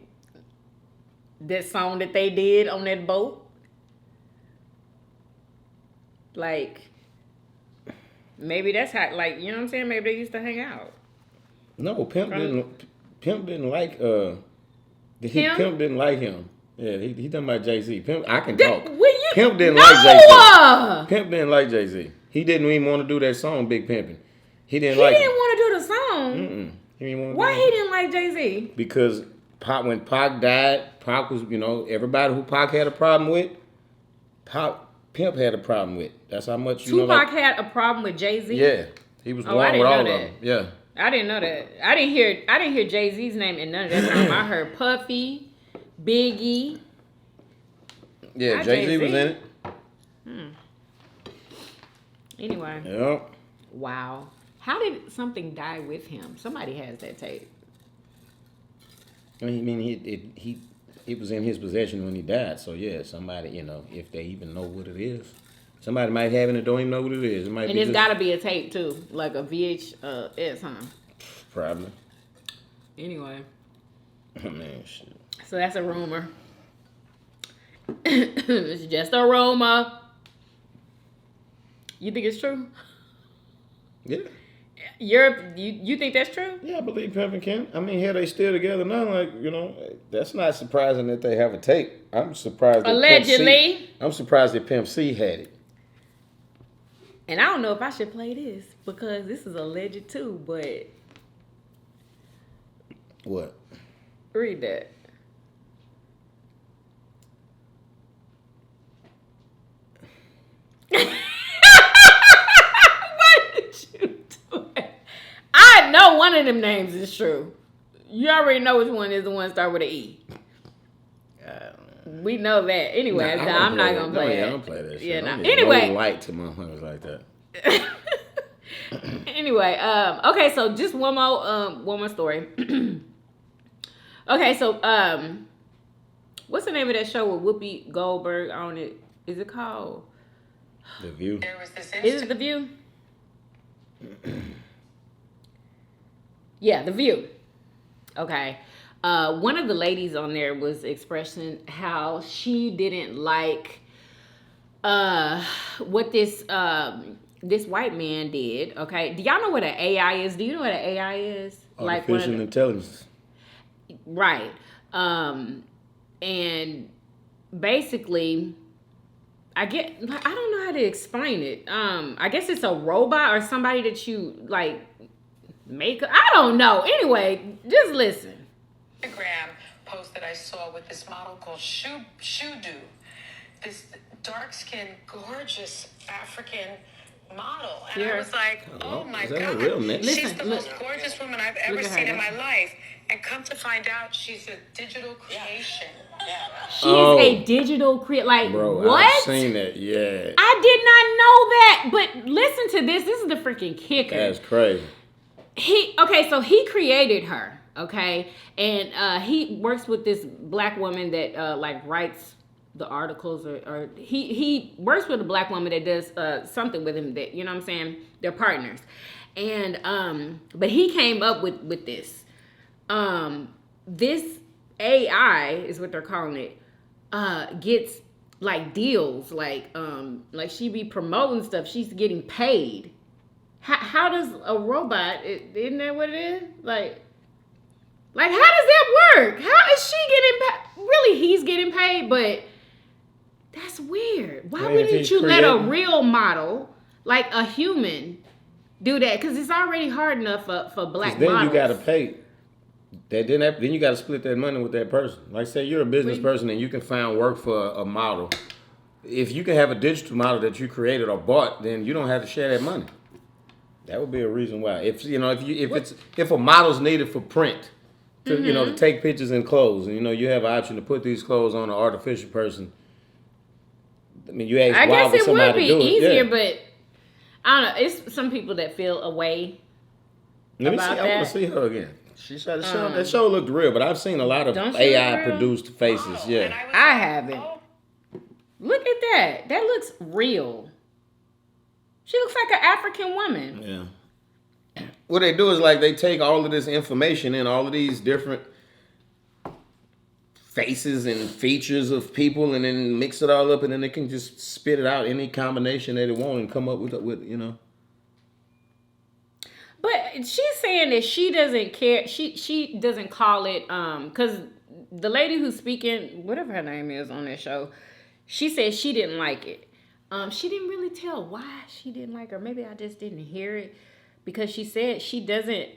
That song that they did on that boat. Like, maybe that's how, like, you know what I'm saying? Maybe they used to hang out. No, Pimp didn't like Him? Pimp didn't like him. Yeah, he talking about Jay-Z. Pimp, I can talk. Will Pimp didn't No! like Jay-Z. Pimp didn't like Jay-Z. He didn't even want to do that song, Big Pimpin'. He didn't like didn't it. want to do the song. Mm-mm. He didn't want to Why do he it. didn't like Jay-Z? Because when Pac died, Pac was, everybody who Pac had a problem with, Pimp had a problem with. That's how much, Tupac had a problem with Jay-Z? Yeah. He was I one didn't with all know of that. them. Yeah. I didn't know that. I didn't hear Jay-Z's name in none of that time. I heard Puffy, Biggie. Yeah, Not Jay-Z Jay-Z. was in it. Anyway. Yep. Wow. How did something die with him? Somebody has that tape. I mean, it was in his possession when he died. So yeah, somebody, if they even know what it is, somebody might have it and don't even know what it is. It might And be it's got to be a tape too, like a VHS, huh? Probably. Anyway. Oh man, shit. So that's a rumor. It's just a rumor. You think it's true? Yeah. You think that's true? Yeah, I believe Pimp and Kim. I mean, they still together now. Like, that's not surprising that they have a tape. I'm surprised that Allegedly. I'm surprised that Pimp C had it. And I don't know if I should play this because this is alleged too, but What? read that. Why did you do it? I know one of them names is true. You already know which one is the one start with an E. We know that. Anyway, I'm not gonna play it. I don't play that shit. Yeah, I don't no. give Anyway. no light to motherfuckers like that. Anyway, okay, so just one more story. Okay, so what's the name of that show with Whoopi Goldberg on it? Is it called The View. Is it The View? Yeah, The View. Okay. One of the ladies on there was expressing how she didn't like what this white man did. Okay. Do y'all know what an AI is? Do you know what an AI is? Artificial intelligence. Right. And basically, I don't know how to explain it. I guess it's a robot or somebody that you like make. I don't know. Anyway, just listen. Instagram post that I saw with this model called Shudu, this dark-skinned, gorgeous African model, and I was like, "Oh my Is that God, a real name? she's the most gorgeous woman I've ever seen in my life." And come to find out, she's a digital creation. She's a digital creator. Like, Bro, what? I've seen that. Yeah. I did not know that. But listen to this. This is the freaking kicker. That's crazy. So he created her. Okay, and he works with this black woman that like writes the articles, or he works with a black woman that does something with him that, you know what I'm saying, they're partners, and but he came up with this. This AI is what they're calling it. Gets like deals, like she be promoting stuff. She's getting paid. How does a robot? Isn't that what it is? Like how does that work? How is she getting paid? Really, he's getting paid, but that's weird. Why wouldn't you let a real model, like a human, do that? Because it's already hard enough for black models. Then you got to pay. Then you got to split that money with that person. Like, say you're a business person and you can find work for a model. If you can have a digital model that you created or bought, then you don't have to share that money. That would be a reason why. If a model's needed for print, to to take pictures in clothes, and you have an option to put these clothes on an artificial person. I mean, you ask why would somebody do it? I guess it would be easier, but I don't know. It's some people that feel a way Let me about see. that. I want to see her again. She said that show looked real, but I've seen a lot of AI produced faces. Oh, Yeah, I haven't. Look at that. That looks real. She looks like an African woman. Yeah. What they do is like they take all of this information and all of these different faces and features of people and then mix it all up and then they can just spit it out any combination that they want and come up with you know. But she's saying that she doesn't care. She doesn't call it because the lady who's speaking, whatever her name is on that show, she said she didn't like it. She didn't really tell why she didn't like her. Maybe I just didn't hear it because she said she doesn't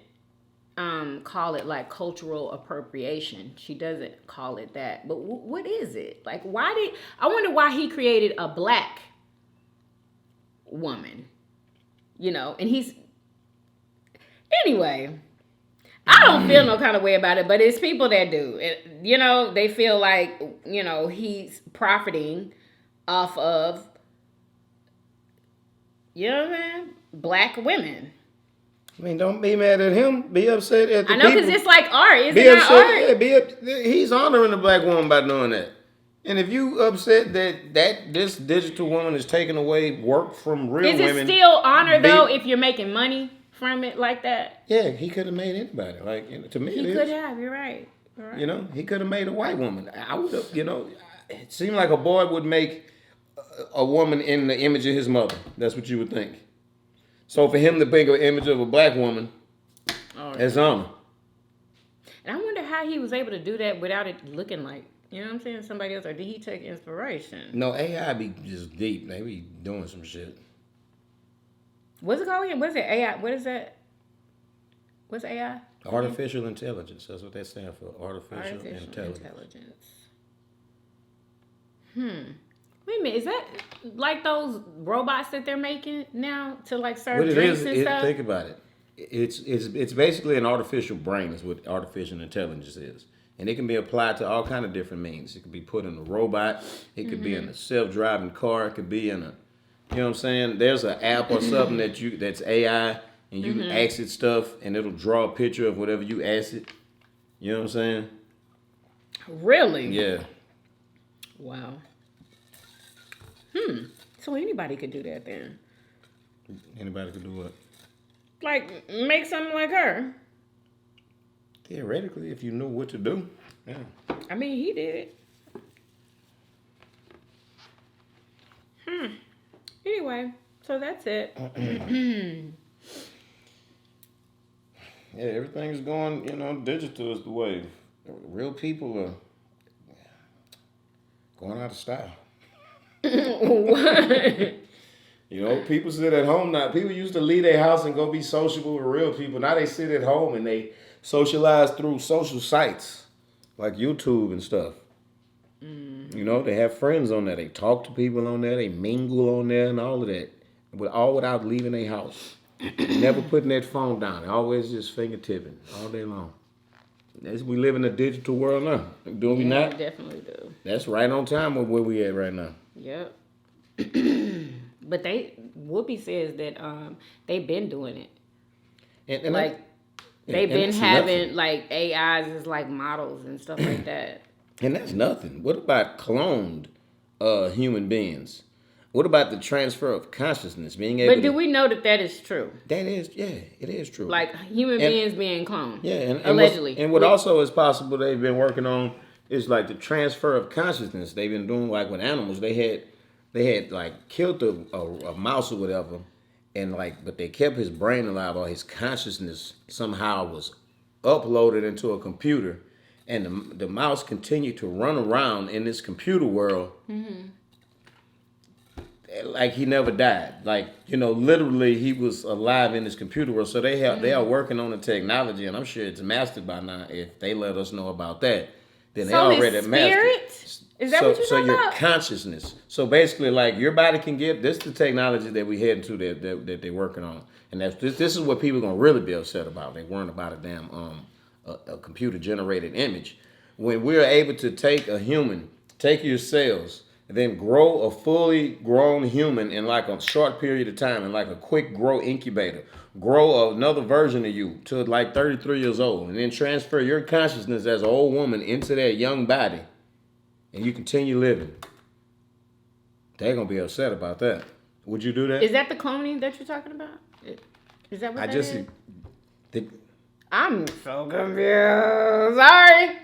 call it like cultural appropriation. She doesn't call it that. But what is it? Like, I wonder why he created a black woman, you know, and anyway, I don't feel no kind of way about it, but it's people that do. You know, they feel like, you know, he's profiting off of, you know what I'm saying, black women. I mean, don't be mad at him. Be upset at the people. I know, because it's like art. Isn't it art? Yeah, he's honoring the black woman by doing that. And if you upset that this digital woman is taking away work from real women. Is it still honor, though, if you're making money from it like that? Yeah, he could have made anybody. Like, you know, to me, he could have. You're right. You know, he could have made a white woman. I would have, you know, it seemed like a boy would make a woman in the image of his mother. That's what you would think. So for him to make an image of a black woman, it's honor. And I wonder how he was able to do that without it looking like, you know what I'm saying, somebody else, or did he take inspiration? No, AI be just deep. They be doing some shit. What's it called again? What is it? AI? What is that? What's AI? Artificial intelligence. That's what that stands for. Artificial intelligence. Wait a minute. Is that like those robots that they're making now to like serve drinks and stuff? Think about it. It's basically an artificial brain is what artificial intelligence is. And it can be applied to all kind of different means. It could be put in a robot. It could be in a self-driving car. It could be in a, you know what I'm saying? There's an app or something that's AI and you can ask it stuff and it'll draw a picture of whatever you ask it. You know what I'm saying? Really? Yeah. Wow. So anybody could do that then? Anybody could do what? Like, make something like her. Theoretically, if you knew what to do. Yeah. I mean, he did. Anyway, so that's it. Yeah, everything's going, you know, digital is the wave. Real people are going out of style. What? You know, people sit at home now. People used to leave their house and go be sociable with real people. Now they sit at home and they socialize through social sites like YouTube and stuff. You know, they have friends on there. They talk to people on there. They mingle on there and all of that. All without leaving their house. Never putting that phone down. Always just finger tipping all day long. We live in a digital world now. Do we not? Definitely do. That's right on time with where we at right now. Yep. But Whoopi says that they've been doing it. And like they've been having like AIs as like models and stuff like that. And that's nothing. What about cloned human beings? What about the transfer of consciousness? Being able But do we know that is true? That is, yeah, it is true. Like human beings being cloned. Yeah, and allegedly. What also is possible they've been working on is like the transfer of consciousness. They've been doing like with animals. They had like killed a mouse or whatever, and like, but they kept his brain alive, or his consciousness somehow was uploaded into a computer, and the mouse continued to run around in this computer world. Like he never died. Like, you know, literally he was alive in this computer world. So they are working on the technology, and I'm sure it's mastered by now. If they let us know about that, then they already mastered. Is that what you're talking about? So your about? consciousness. So basically, like your body can get this. The technology that we heading to that they're working on, and this is what people are gonna really be upset about. They weren't about a damn a computer generated image. When we're able to take a human, take your cells, and then grow a fully grown human in like a short period of time, in like a quick grow incubator. Grow another version of you to like 33 years old, and then transfer your consciousness as an old woman into that young body, and you continue living. They're gonna be upset about that. Would you do that? Is that the cloning that you're talking about? Is that what that is? I'm so confused. Sorry.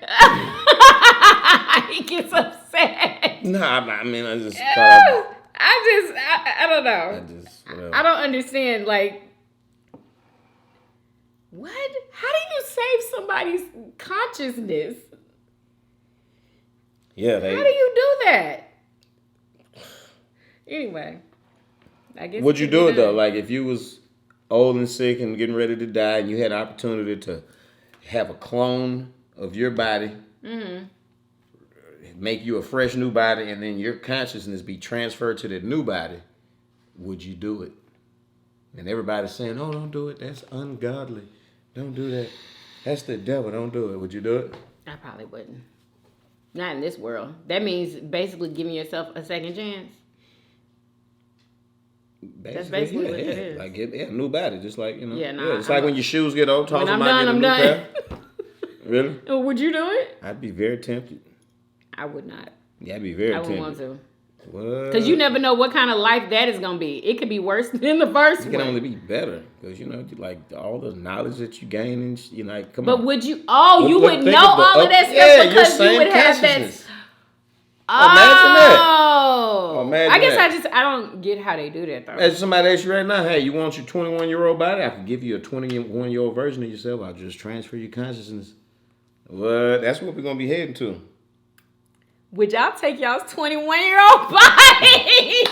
He gets upset. Nah, I mean, I just thought I don't know. I don't understand. Like, what? How do you save somebody's consciousness? Yeah, how do you do that? Anyway, I guess. Would you do it though? Like, if you was old and sick and getting ready to die, and you had an opportunity to have a clone of your body, make you a fresh new body, and then your consciousness be transferred to that new body, would you do it? And everybody's saying, "Oh, don't do it. That's ungodly. Don't do that. That's the devil. Don't do it." Would you do it? I probably wouldn't. Not in this world. That means basically giving yourself a second chance. That's basically what it is. Like get a new body, just like it's I'm like when your shoes get old. When I'm done, I'm done. Really? Would you do it? I'd be very tempted. I would not. Yeah, I'd be very tempted. I wouldn't want to. What? Because you never know what kind of life that is going to be. It could be worse than the first one. It can only be better. Because, like, all the knowledge that you gain and, come on. But would you... Oh, you would know all of that stuff because you would have that... Oh. Imagine I guess that. I don't get how they do that, though. As somebody asks you right now, hey, you want your 21-year-old body? I can give you a 21-year-old version of yourself. I'll just transfer your consciousness. Well, that's what we're going to be heading to. Would y'all take y'all's 21-year-old body?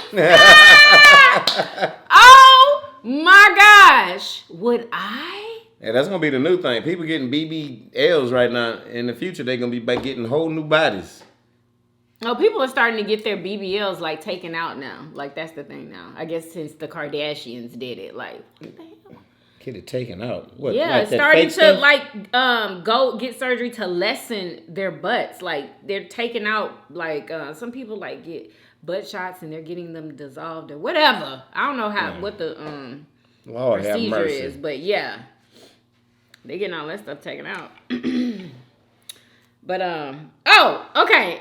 Oh my gosh. Would I? Yeah, that's going to be the new thing. People getting BBLs right now. In the future, they're going to be getting whole new bodies. No, people are starting to get their BBLs like taken out now. Like that's the thing now. I guess since the Kardashians did it. Like, what the hell? Get it taken out. What? Yeah, like starting to like go get surgery to lessen their butts. Like they're taking out like some people like get butt shots and they're getting them dissolved or whatever. I don't know what the procedure is, but yeah, they getting all that stuff taken out. But okay,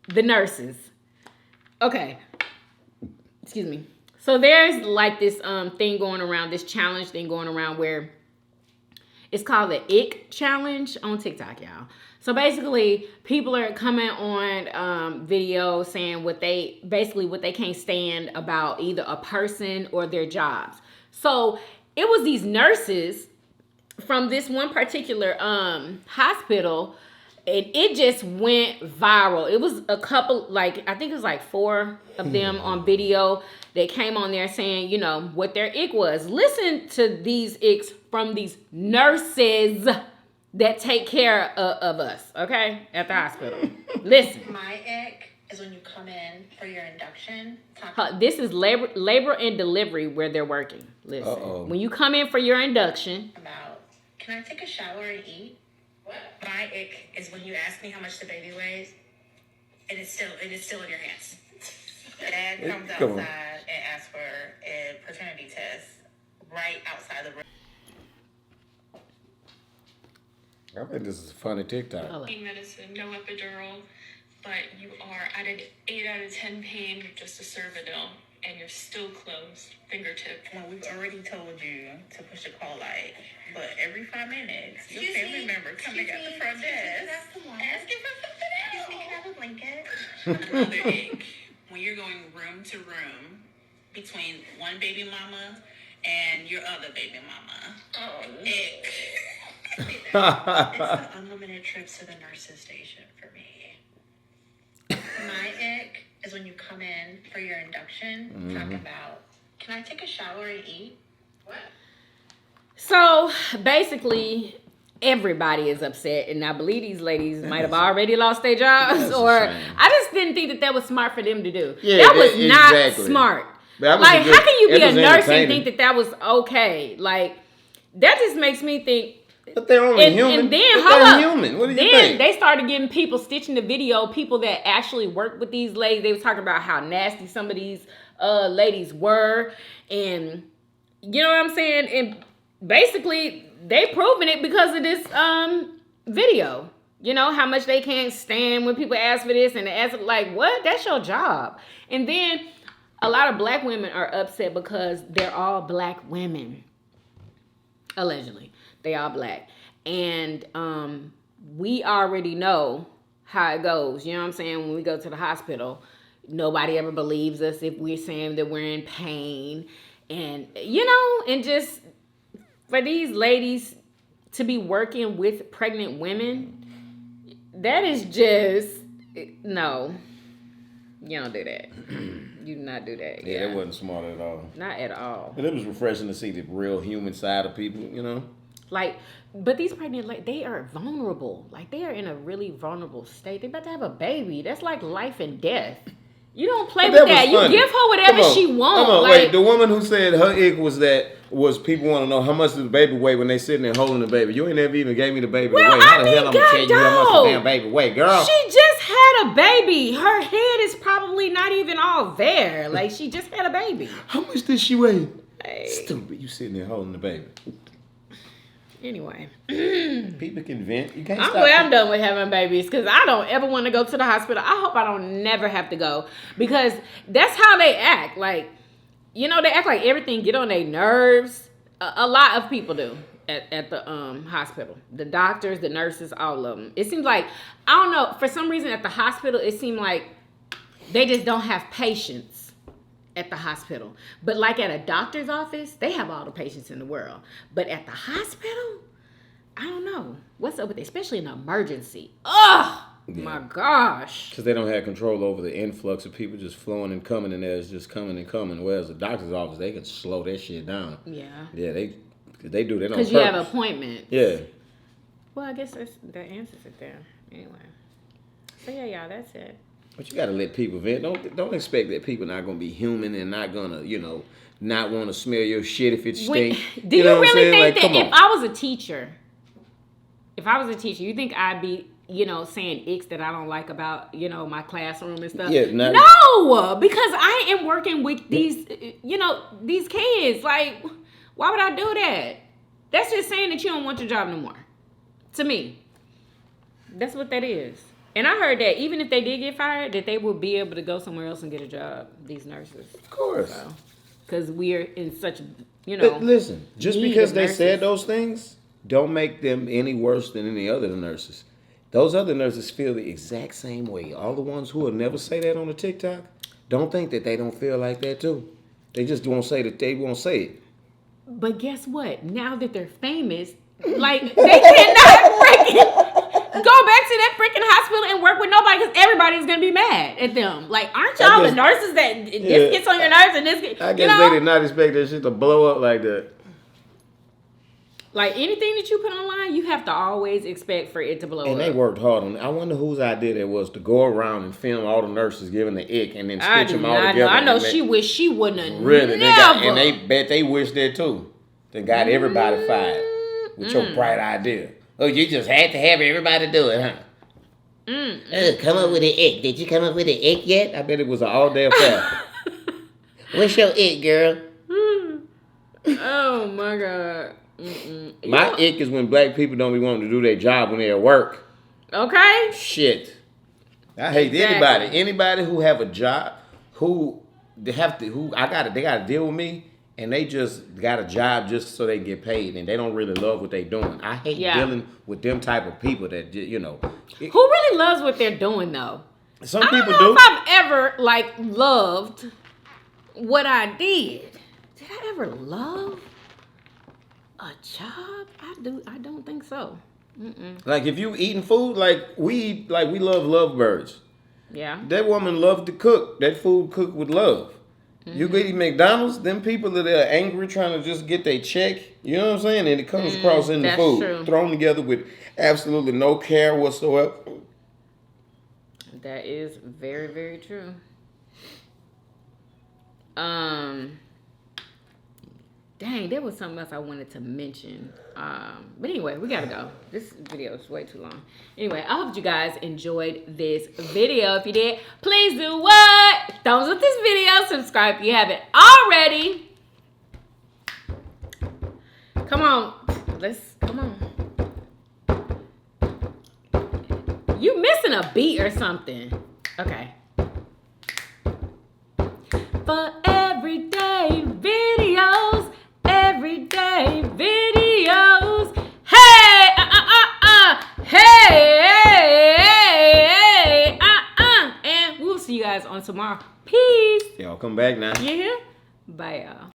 the nurses. Okay, excuse me. So there's like this thing going around, this challenge thing going around where it's called the Ick Challenge on TikTok, y'all. So basically, people are coming on video saying what they can't stand about either a person or their jobs. So it was these nurses from this one particular hospital, and it just went viral. It was a couple, like I think it was like 4 of them on video. They came on there saying, what their ick was. Listen to these icks from these nurses that take care of us, okay, at the hospital. Listen. My ick is when you come in for your induction. This is labor and delivery where they're working. Listen. Uh-oh. When you come in for your induction. Can I take a shower and eat? What? My ick is when you ask me how much the baby weighs, and it's still in your hands. Dad comes outside and asks for a paternity test right outside the room. I think this is a funny TikTok. Medicine, no epidural, but you are at an 8 out of 10 pain with just a Cervidil, and you're still closed, fingertip. Well, we've already told you to push the call light, but every 5 minutes, your family member coming at the front desk asking for something else. Can I have a blanket? Another ick. When you're going room to room between one baby mama and your other baby mama. Oh, ick. It's the unlimited trips to the nurse's station for me. My ick is when you come in for your induction, talking about, can I take a shower and eat? What? So basically, everybody is upset, and I believe these ladies might have already lost their jobs, or I just didn't think that was smart for them to do. Yeah, that was not smart. Like, how can you be a nurse and think that was okay? Like, that just makes me think But they're only human. And then, they're human. What do you then think? they started getting people stitching the video, people that actually work with these ladies. They were talking about how nasty some of these ladies were. And you know what I'm saying? And basically, they proving it because of this video. You know, how much they can't stand when people ask for this and they ask, like, what? That's your job. And then a lot of black women are upset because they're all black women. Allegedly. They all black. And we already know how it goes. You know what I'm saying? When we go to the hospital, nobody ever believes us if we're saying that we're in pain. And, you know, and just for these ladies to be working with pregnant women, that is just, no. You don't do that. You do not do that. Yeah, it wasn't smart at all. Not at all. But it was refreshing to see the real human side of people, you know? Like, but these pregnant, like, they are vulnerable. Like, they are in a really vulnerable state. They about to have a baby. That's like life and death. You don't play with that. You give her whatever she wants. Come on, like, wait. The woman who said her ick was people want to know how much does the baby weigh when they sitting there holding the baby. You ain't never even gave me the baby to weigh. How the hell I'm gonna tell you how much the damn baby weigh, girl? She just had a baby. Her head is probably not even all there. Like, she just had a baby. How much did she weigh? Hey. Stupid. You sitting there holding the baby. Anyway. People can vent. You can't I'm stop. glad I'm done with having babies because I don't ever want to go to the hospital. I hope I don't never have to go because that's how they act. Like, you know, they act like everything get on their nerves. A lot of people do at the hospital. The doctors, the nurses, all of them. It seems like, I don't know, for some reason at the hospital, it seemed like they just don't have patience at the hospital. But like at a doctor's office, they have all the patience in the world. But at the hospital, I don't know. What's up with it? Especially in an emergency. Oh, my gosh. Because they don't have control over the influx of people just flowing and coming, and there's just coming and coming. Whereas the doctor's office, they can slow that shit down. Yeah. Yeah, they do that on purpose. Because you have appointments. Yeah. Well, I guess that's, the answers are there. Anyway. So yeah, y'all, that's it. But you gotta let people vent. Don't expect that people not gonna be human and not gonna, you know, not want to smell your shit if it stinks. Do you really think that if I was a teacher, you think I'd be, you know, saying icks that I don't like about, you know, my classroom and stuff? Yeah, no, because I am working with these, you know, these kids. Like, why would I do that? That's just saying that you don't want your job no more. To me, that's what that is. And I heard that even if they did get fired, that they would be able to go somewhere else and get a job, these nurses. Of course. Because we're in such, you know. But listen, just because they said those things, don't make them any worse than any other nurses. Those other nurses feel the exact same way. All the ones who will never say that on the TikTok, don't think that they don't feel like that too. They just won't say that they won't say it. But guess what? Now that they're famous, like, they cannot freaking go back to that freaking hospital and work with nobody because everybody's going to be mad at them. Like, aren't y'all the nurses that this gets on your nerves and this gets, I guess they did not expect that shit to blow up like that. Like, anything that you put online, you have to always expect for it to blow up. And they worked hard on it. I wonder whose idea that was to go around and film all the nurses giving the ick and then stitch them all together. I know she wished she wouldn't have really, never. And they bet they wished that too. They got everybody fired with your bright idea. Oh, you just had to have everybody do it, huh? Come up with an ick. Did you come up with an ick yet? I bet it was an all-day affair. What's your ick, girl? Oh, my God. My ick is when black people don't be wanting to do their job when they're at work. Okay. Shit. I hate anybody who have a job they gotta deal with me and they just got a job just so they get paid and they don't really love what they doing. I hate dealing with them type of people that, you know. Who really loves what they're doing though? Some people do. I don't know if I've ever like loved what I did. Did I ever love a job? I don't think so. Like if you eating food, like we love lovebirds. Yeah. That woman loved to cook. That food cooked with love. You go eat McDonald's, them people that are angry trying to just get their check, you know what I'm saying? And it comes across in the food. True. Thrown together with absolutely no care whatsoever. That is very, very true. Dang, there was something else I wanted to mention. But anyway, we gotta go. This video is way too long. Anyway, I hope you guys enjoyed this video. If you did, please do what? Thumbs up this video. Subscribe if you haven't already. Come on. Come on. You missing a beat or something. Okay. For everyday videos. Everyday videos. Hey, hey, and we'll see you guys on tomorrow. Peace. Y'all come back now. Yeah. Bye, y'all.